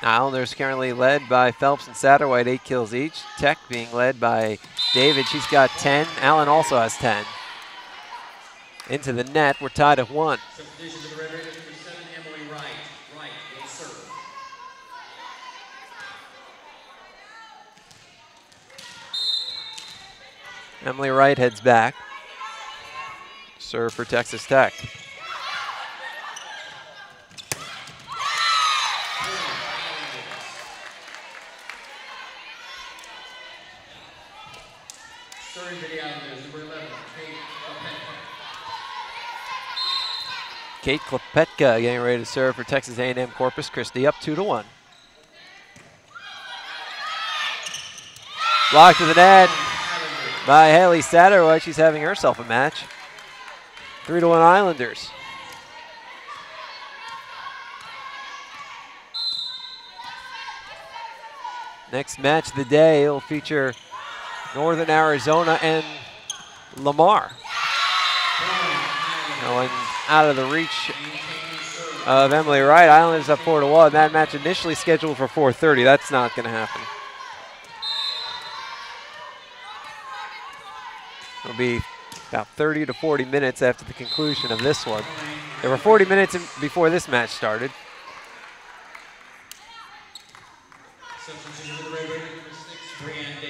Islanders currently led by Phelps and Satterwhite, 8 kills each. Tech being led by David, she's got 10. Allen also has 10. Into the net, we're tied at 1. Substitution to the Red Raiders, number 7, Emily Wright. Wright will serve. Emily Wright heads back. Serve for Texas Tech. Kate Klepetka getting ready to serve for Texas A&M-Corpus Christi, up 2-1. Blocked to the net by Haley Satterwhite. She's having herself a match. 3-1 Islanders. Next match of the day will feature Northern Arizona and Lamar. Going out of the reach of Emily Wright. Islanders up 4-1. That match initially scheduled for 4:30. That's not going to happen. It'll be about 30 to 40 minutes after the conclusion of this one. There were 40 minutes before this match started.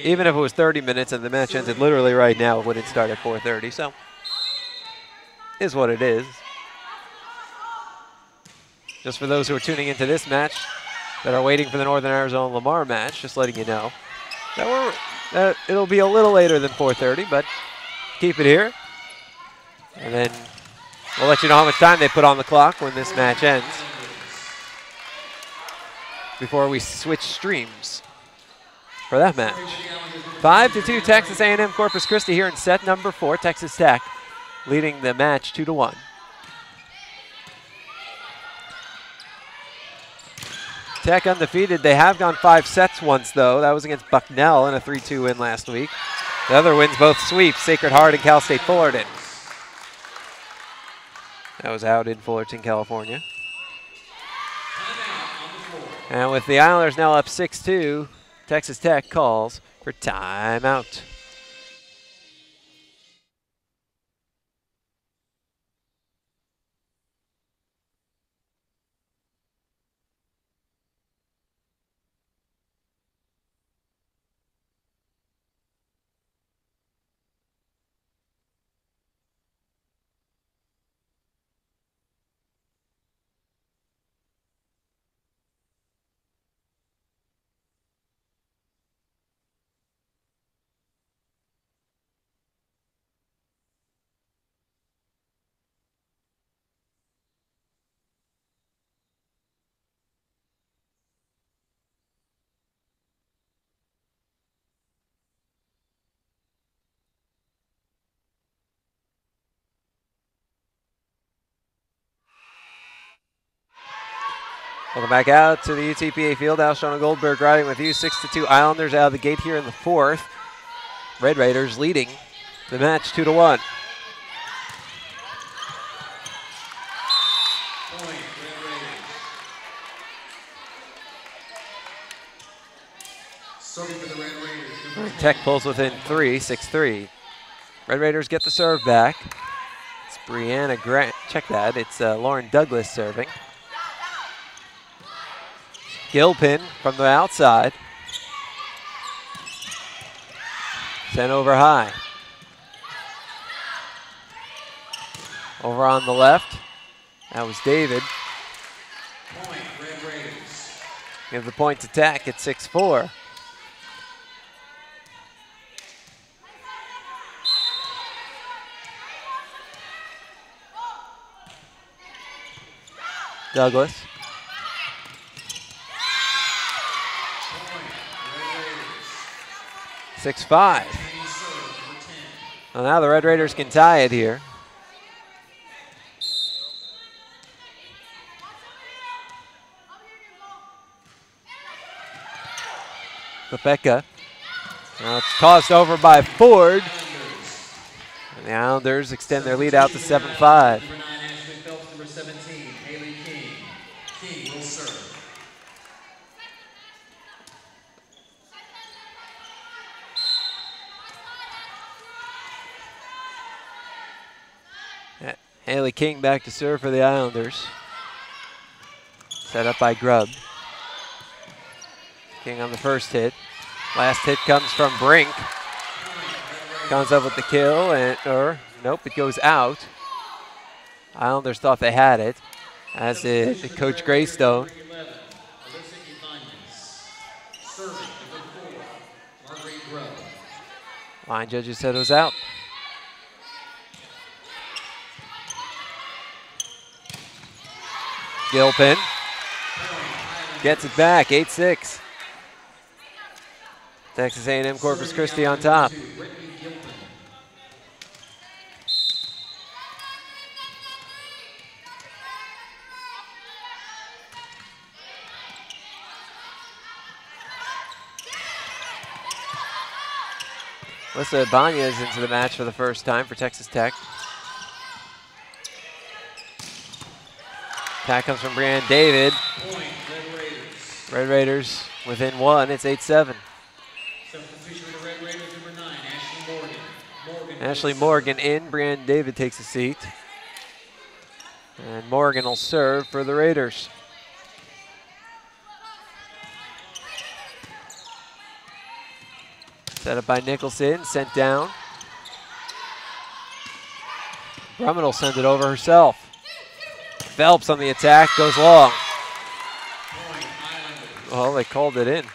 Even if it was 30 minutes and the match ended literally right now, it wouldn't start at 4:30. So, is what it is. Just for those who are tuning into this match that are waiting for the Northern Arizona Lamar match, just letting you know that it'll be a little later than 4:30, but keep it here. And then we'll let you know how much time they put on the clock when this match ends before we switch streams for that match. 5-2 Texas A&M-Corpus Christi here in set number 4. Texas Tech leading the match 2-1. Tech undefeated. They have gone 5 sets once, though. That was against Bucknell in a 3-2 win last week. The other wins both sweeps, Sacred Heart and Cal State Fullerton. That was out in Fullerton, California. And with the Islanders now up 6-2, Texas Tech calls for timeout. Welcome back out to the UTPA Fieldhouse. Shona Goldberg riding with you. 6-2 Islanders out of the gate here in the 4th. Red Raiders leading the match 2-1. Serving for the Red Raiders, number 10. Tech pulls within 3, 6-3. Red Raiders get the serve back. It's Brianna Grant. Check that. It's Lauren Douglas serving. Gilpin from the outside. Sent over high. Over on the left. That was David. Point, Red Raiders. Give the point to Tech at 6-4. Douglas. Point, Red Raiders. 6-5. Penny serve, number 10. Well, now the Red Raiders can tie it here. Lepeka. Now it's tossed over by Ford. And the Islanders extend their lead out to 7-5. Number 9, Ashley Phelps. Number 17, Haley King. King will serve. Haley King back to serve for the Islanders. Set up by Grubb. King on the first hit. Last hit comes from Brink. Comes up with the kill, or nope, it goes out. Islanders thought they had it, as did Coach Greystone. Number 11, Alyssa Ibanez. Serving, number 4, Marguerite Grubb. Line judges said it was out. Gilpin gets it back, 8-6. Texas A&M Corpus Christi on top. Alyssa Ibanez into the match for the first time for Texas Tech. Attack comes from Brianne David. Point, Red Raiders. Red Raiders within 1, it's 8-7. Substitution for the Red Raiders, number 9, Ashley Morgan. Ashley Morgan in, Brianne David takes a seat. And Morgan will serve for the Raiders. Set up by Nicholson, sent down. Brummett will send it over herself. Phelps on the attack, goes long. Point, Islanders. Well, they called it in.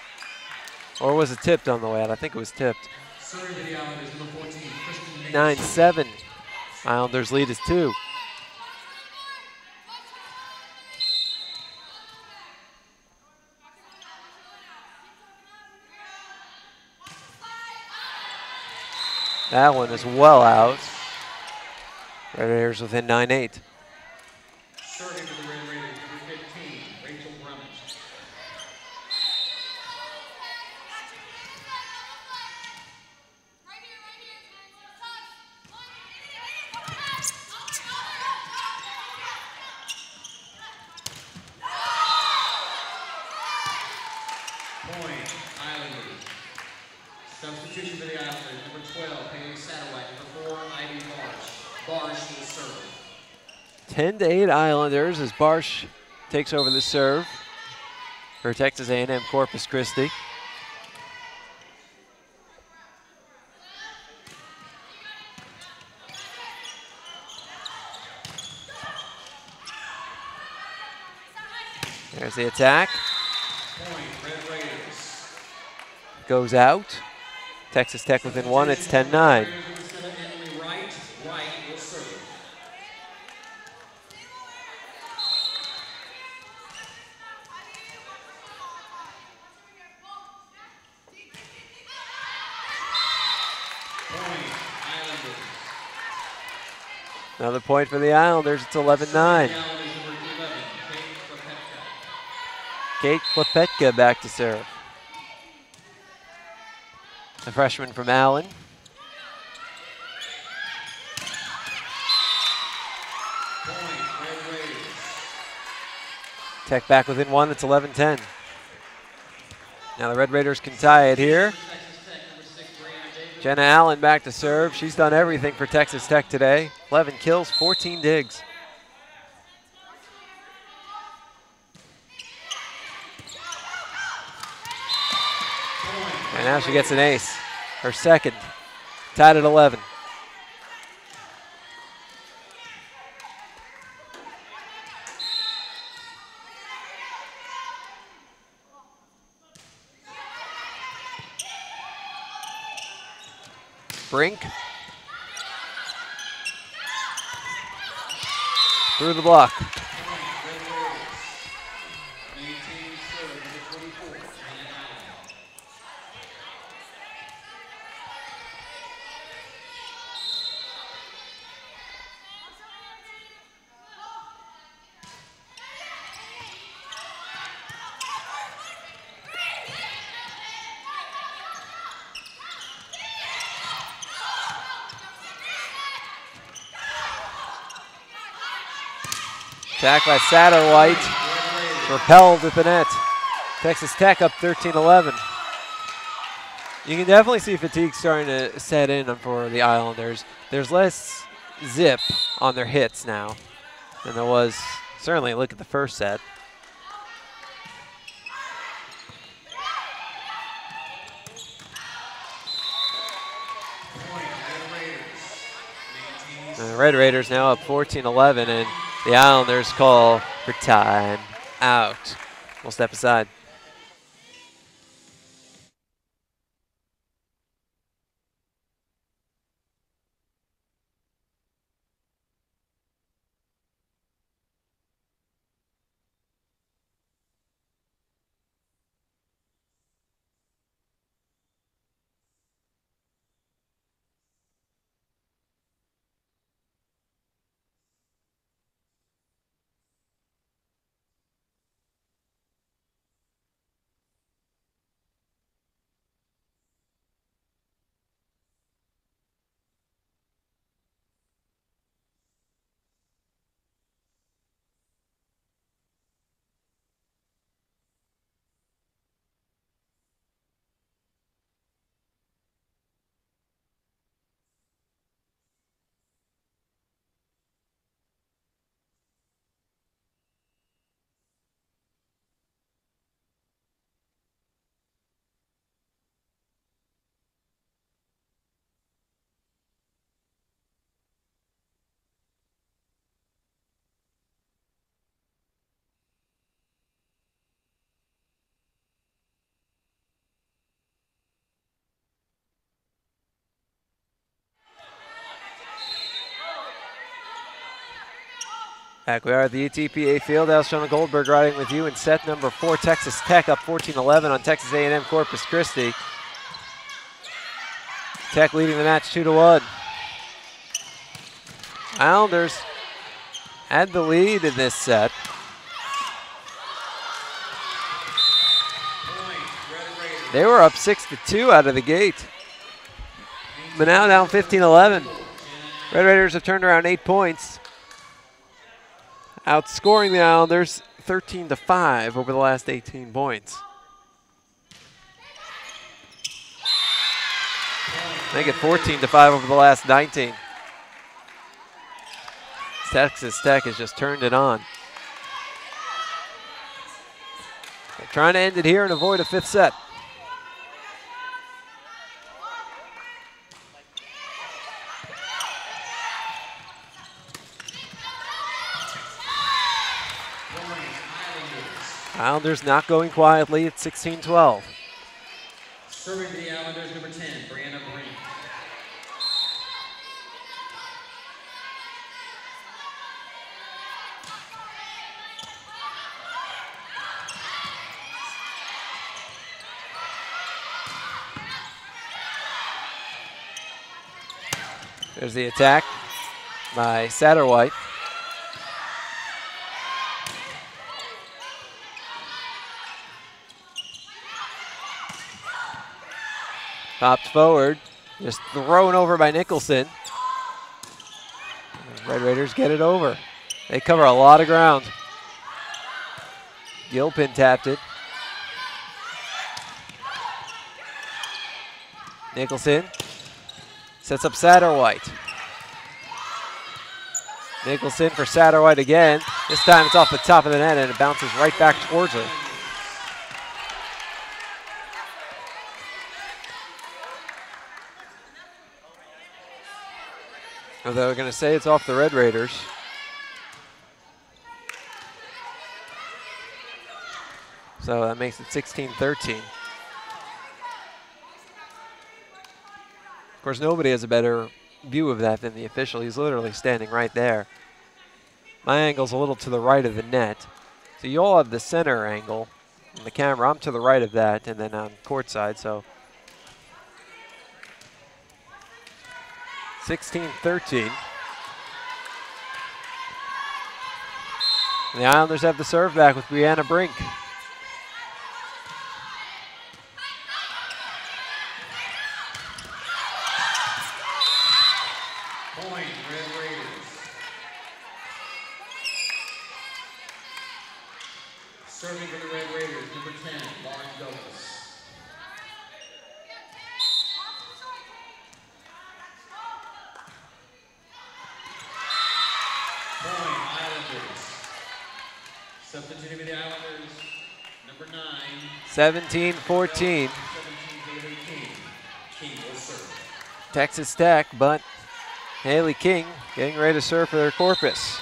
Or was it tipped on the way out? I think it was tipped. Serving for the Islanders, number 14, Kristen 9-7. Islanders lead is 2. That one is well out. Red Raiders within 9-8. Serving for the Red Raiders, number 15, Rachel Brummett. Point, Islanders. Substitution for the Islanders, number 12, Haley Satterwhite. Number 4, Ivy Barsh. Barsh will serve. 10-8 Islanders as Barsh takes over the serve for Texas A&M Corpus Christi. There's the attack. Point, Red Raiders. Goes out. Texas Tech within 1, it's 10-9. Emily Wright. Wright will serve. Point, Islanders. Another point for the Islanders, it's 11-9. Islanders, number 11, Kate Klepetka. Kate Klepetka back to serve. The freshman from Allen. Point, Red Raiders. Tech back within 1, it's 11-10. Now the Red Raiders can tie it here. Jenna Allen back to serve. She's done everything for Texas Tech today. 11 kills, 14 digs. And now she gets an ace, her second, tied at 11. Brink. Through the block. Attack by Satterwhite, repelled at the net. Texas Tech up 13-11. You can definitely see fatigue starting to set in for the Islanders. There's less zip on their hits now than there was, certainly look at the first set. The Red Raiders now up 14-11, and the Islanders call for time out. We'll step aside. Back we are at the UTPA Fieldhouse. Shona Goldberg riding with you in set number 4. Texas Tech up 14-11 on Texas A&M-Corpus Christi. Tech leading the match 2-1. Islanders had the lead in this set. They were up 6-2 out of the gate. But now down 15-11. Red Raiders have turned around 8 points, outscoring the Islanders 13-5 over the last 18 points. Make it 14-5 over the last 19. Texas Tech has just turned it on. They're trying to end it here and avoid a 5th set. Islanders not going quietly at 16-12. Serving to the Islanders, number 10, Brianna Brink. There's the attack by Satterwhite. Popped forward, just thrown over by Nicholson. Red Raiders get it over. They cover a lot of ground. Gilpin tapped it. Nicholson sets up Satterwhite. Nicholson for Satterwhite again. This time it's off the top of the net and it bounces right back towards her. Although we're going to say it's off the Red Raiders. So that makes it 16-13. Of course, nobody has a better view of that than the official. He's literally standing right there. My angle's a little to the right of the net. So you all have the center angle on the camera. I'm to the right of that and then on court side. So 16-13. And the Islanders have the serve back with Brianna Brink. Point, Red Raiders. Serving for the Red Raiders, number 10, Lauren Douglas. Point, Islanders. Substituting for the Islanders, number 9. 17-14. 17 King will serve. Texas Tech, but Haley King getting ready to serve for their Corpus.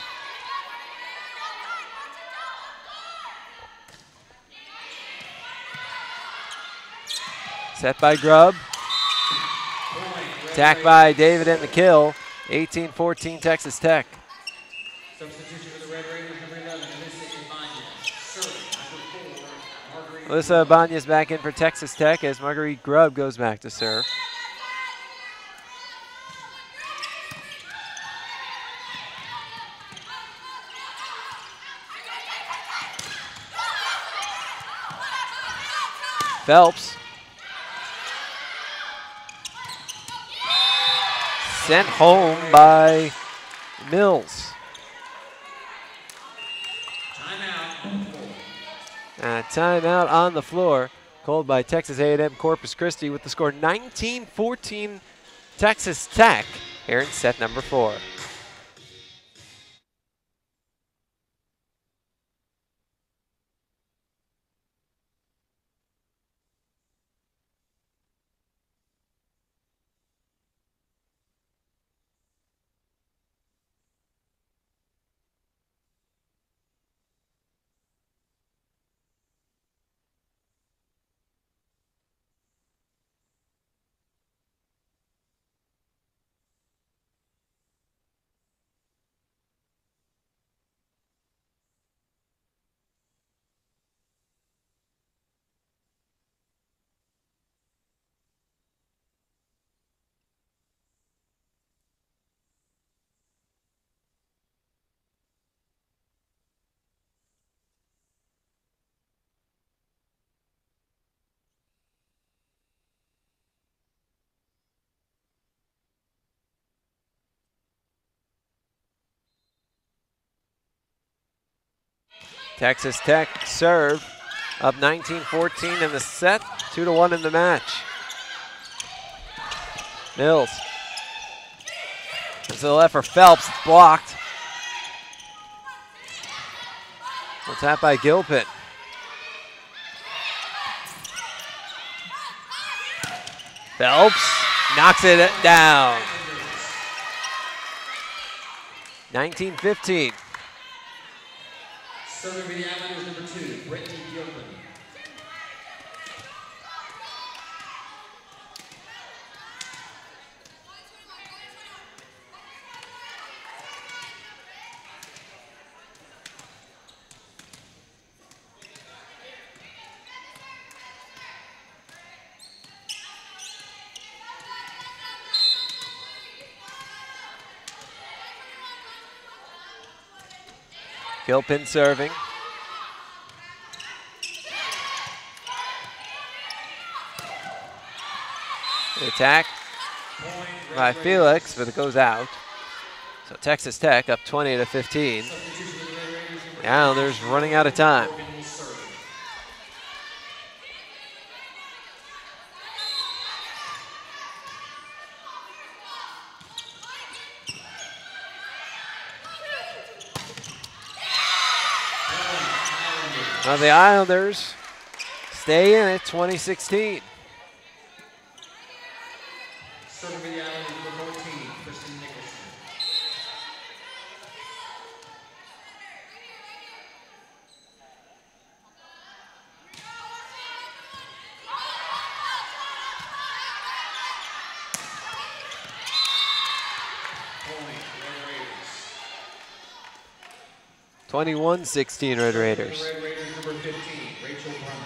Set by Grubb. Attacked by David and the kill. 18-14 Texas Tech. Substitution for the Red Raiders, number 11, Alyssa Ibanez. Serving, number 4, Marguerite. Alyssa Ibanez back in for Texas Tech as Marguerite Grubb goes back to serve. Phelps. Sent home by Mills. Timeout on the floor, called by Texas A&M-Corpus Christi with the score 19-14 Texas Tech here in set number 4. Texas Tech serve up 19-14 in the set, 2-1 in the match. Mills. And to the left for Phelps, blocked. Well, tap by Gilpin. Phelps knocks it down. 19-15. Serving for the Islanders, number 2, Brittany Gilpin. Gilpin serving. The attack by Felix, but it goes out. So Texas Tech up 20-15. The Islanders running out of time. Now the Islanders stay in it, 2016. Serving for the Islanders, number 14, Kristen Nicholson. Point, Red Raiders. 21-16 Red Raiders. Red Raiders, number 15, Rachel Brunt.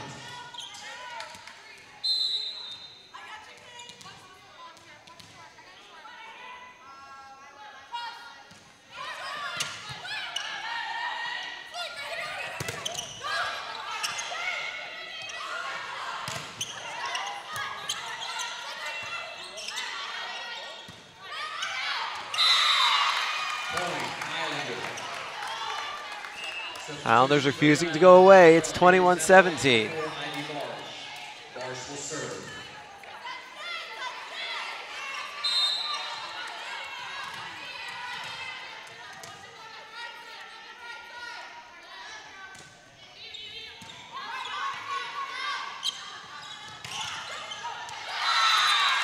Islanders refusing to go away. It's 21-17. Bars will serve.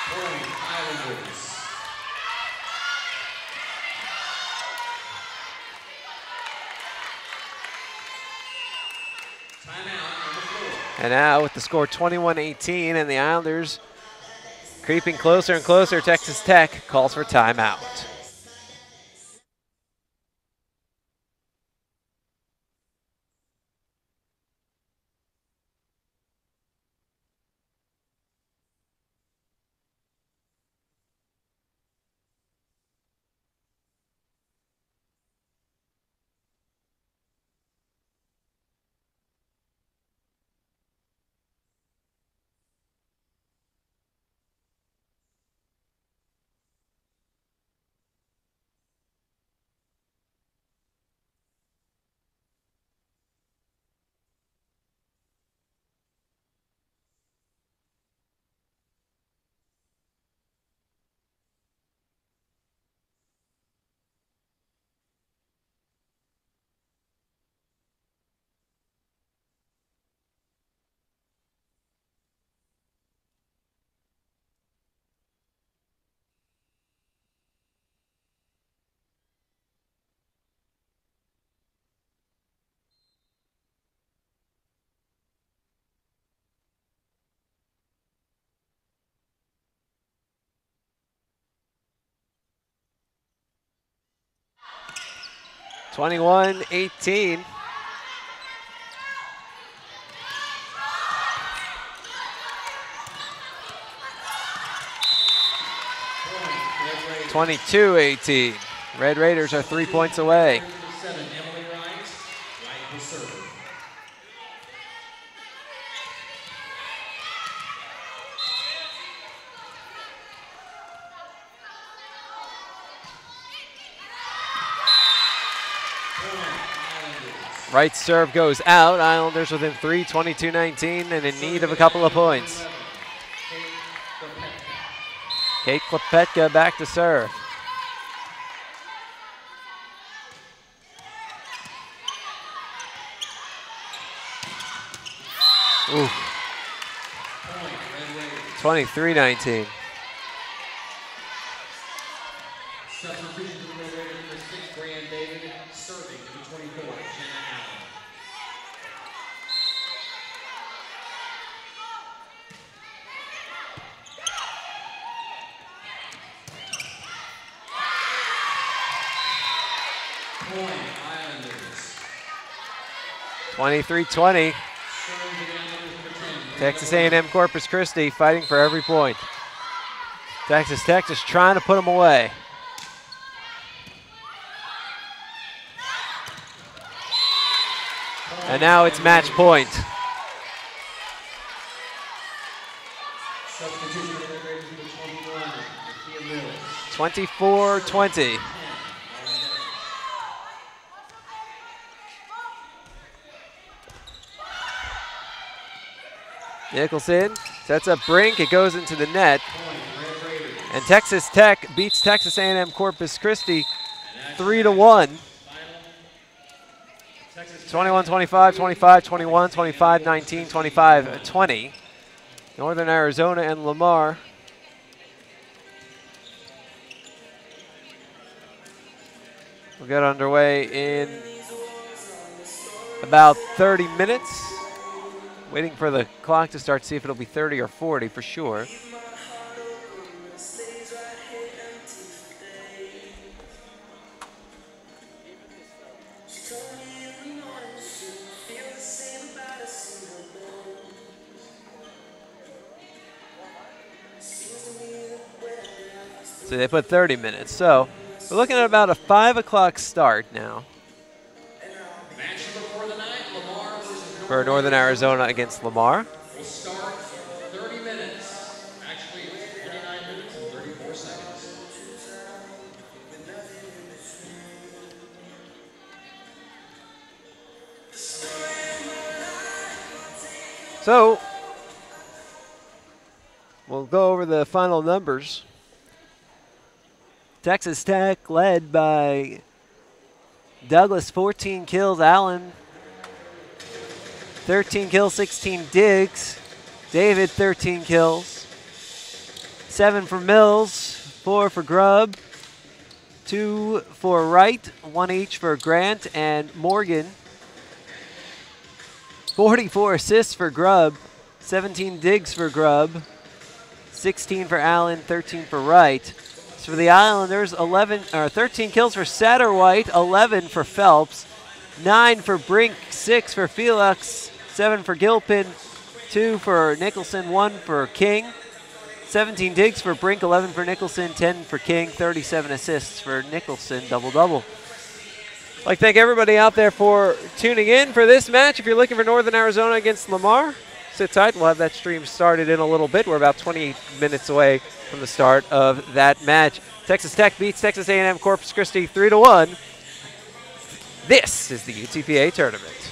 Point, Islanders. And now with the score 21-18 and the Islanders creeping closer and closer, Texas Tech calls for timeout. (21-18). Red 22-18. Red Raiders are 3 points away. 7, Emily Wright. Wright will serve. Right serve goes out. Islanders within 3, 22-19, and in need of a couple of points. Kate Klepetka back to serve. Ooh. 23-19. Substitution for the Red Raiders, number 6, Brian David, serving number 24, Jenna Allen. Point, Islanders. 23-20. Texas A&M-Corpus Christi fighting for every point. Texas Tech just trying to put them away. And now it's match point. 24-20. Nicholson sets up Brink. It goes into the net. And Texas Tech beats Texas A&M Corpus Christi 3-1. Texas 21-25, 25-21, 25-19, 25-20. Northern Arizona and Lamar. We'll get underway in about 30 minutes. Waiting for the clock to start, see if it'll be 30 or 40 for sure. So they put 30 minutes. So we're looking at about a 5 o'clock start now. For Northern Arizona against Lamar. Will start 30 minutes. Actually, it's 29 minutes and 34 seconds. So we'll go over the final numbers. Texas Tech led by Douglas, 14 kills. Allen, 13 kills, 16 digs. David, 13 kills. 7 for Mills, 4 for Grubb, 2 for Wright, 1 each for Grant and Morgan. 44 assists for Grubb, 17 digs for Grubb, 16 for Allen, 13 for Wright. So for the Islanders, 13 kills for Satterwhite, 11 for Phelps, 9 for Brink, 6 for Felix, 7 for Gilpin, 2 for Nicholson, 1 for King. 17 digs for Brink, 11 for Nicholson, 10 for King, 37 assists for Nicholson, double-double. I'd like to thank everybody out there for tuning in for this match. If you're looking for Northern Arizona against Lamar, sit tight. We'll have that stream started in a little bit. We're about 20 minutes away from the start of that match. Texas Tech beats Texas A&M-Corpus Christi 3-1. This is the UTPA tournament.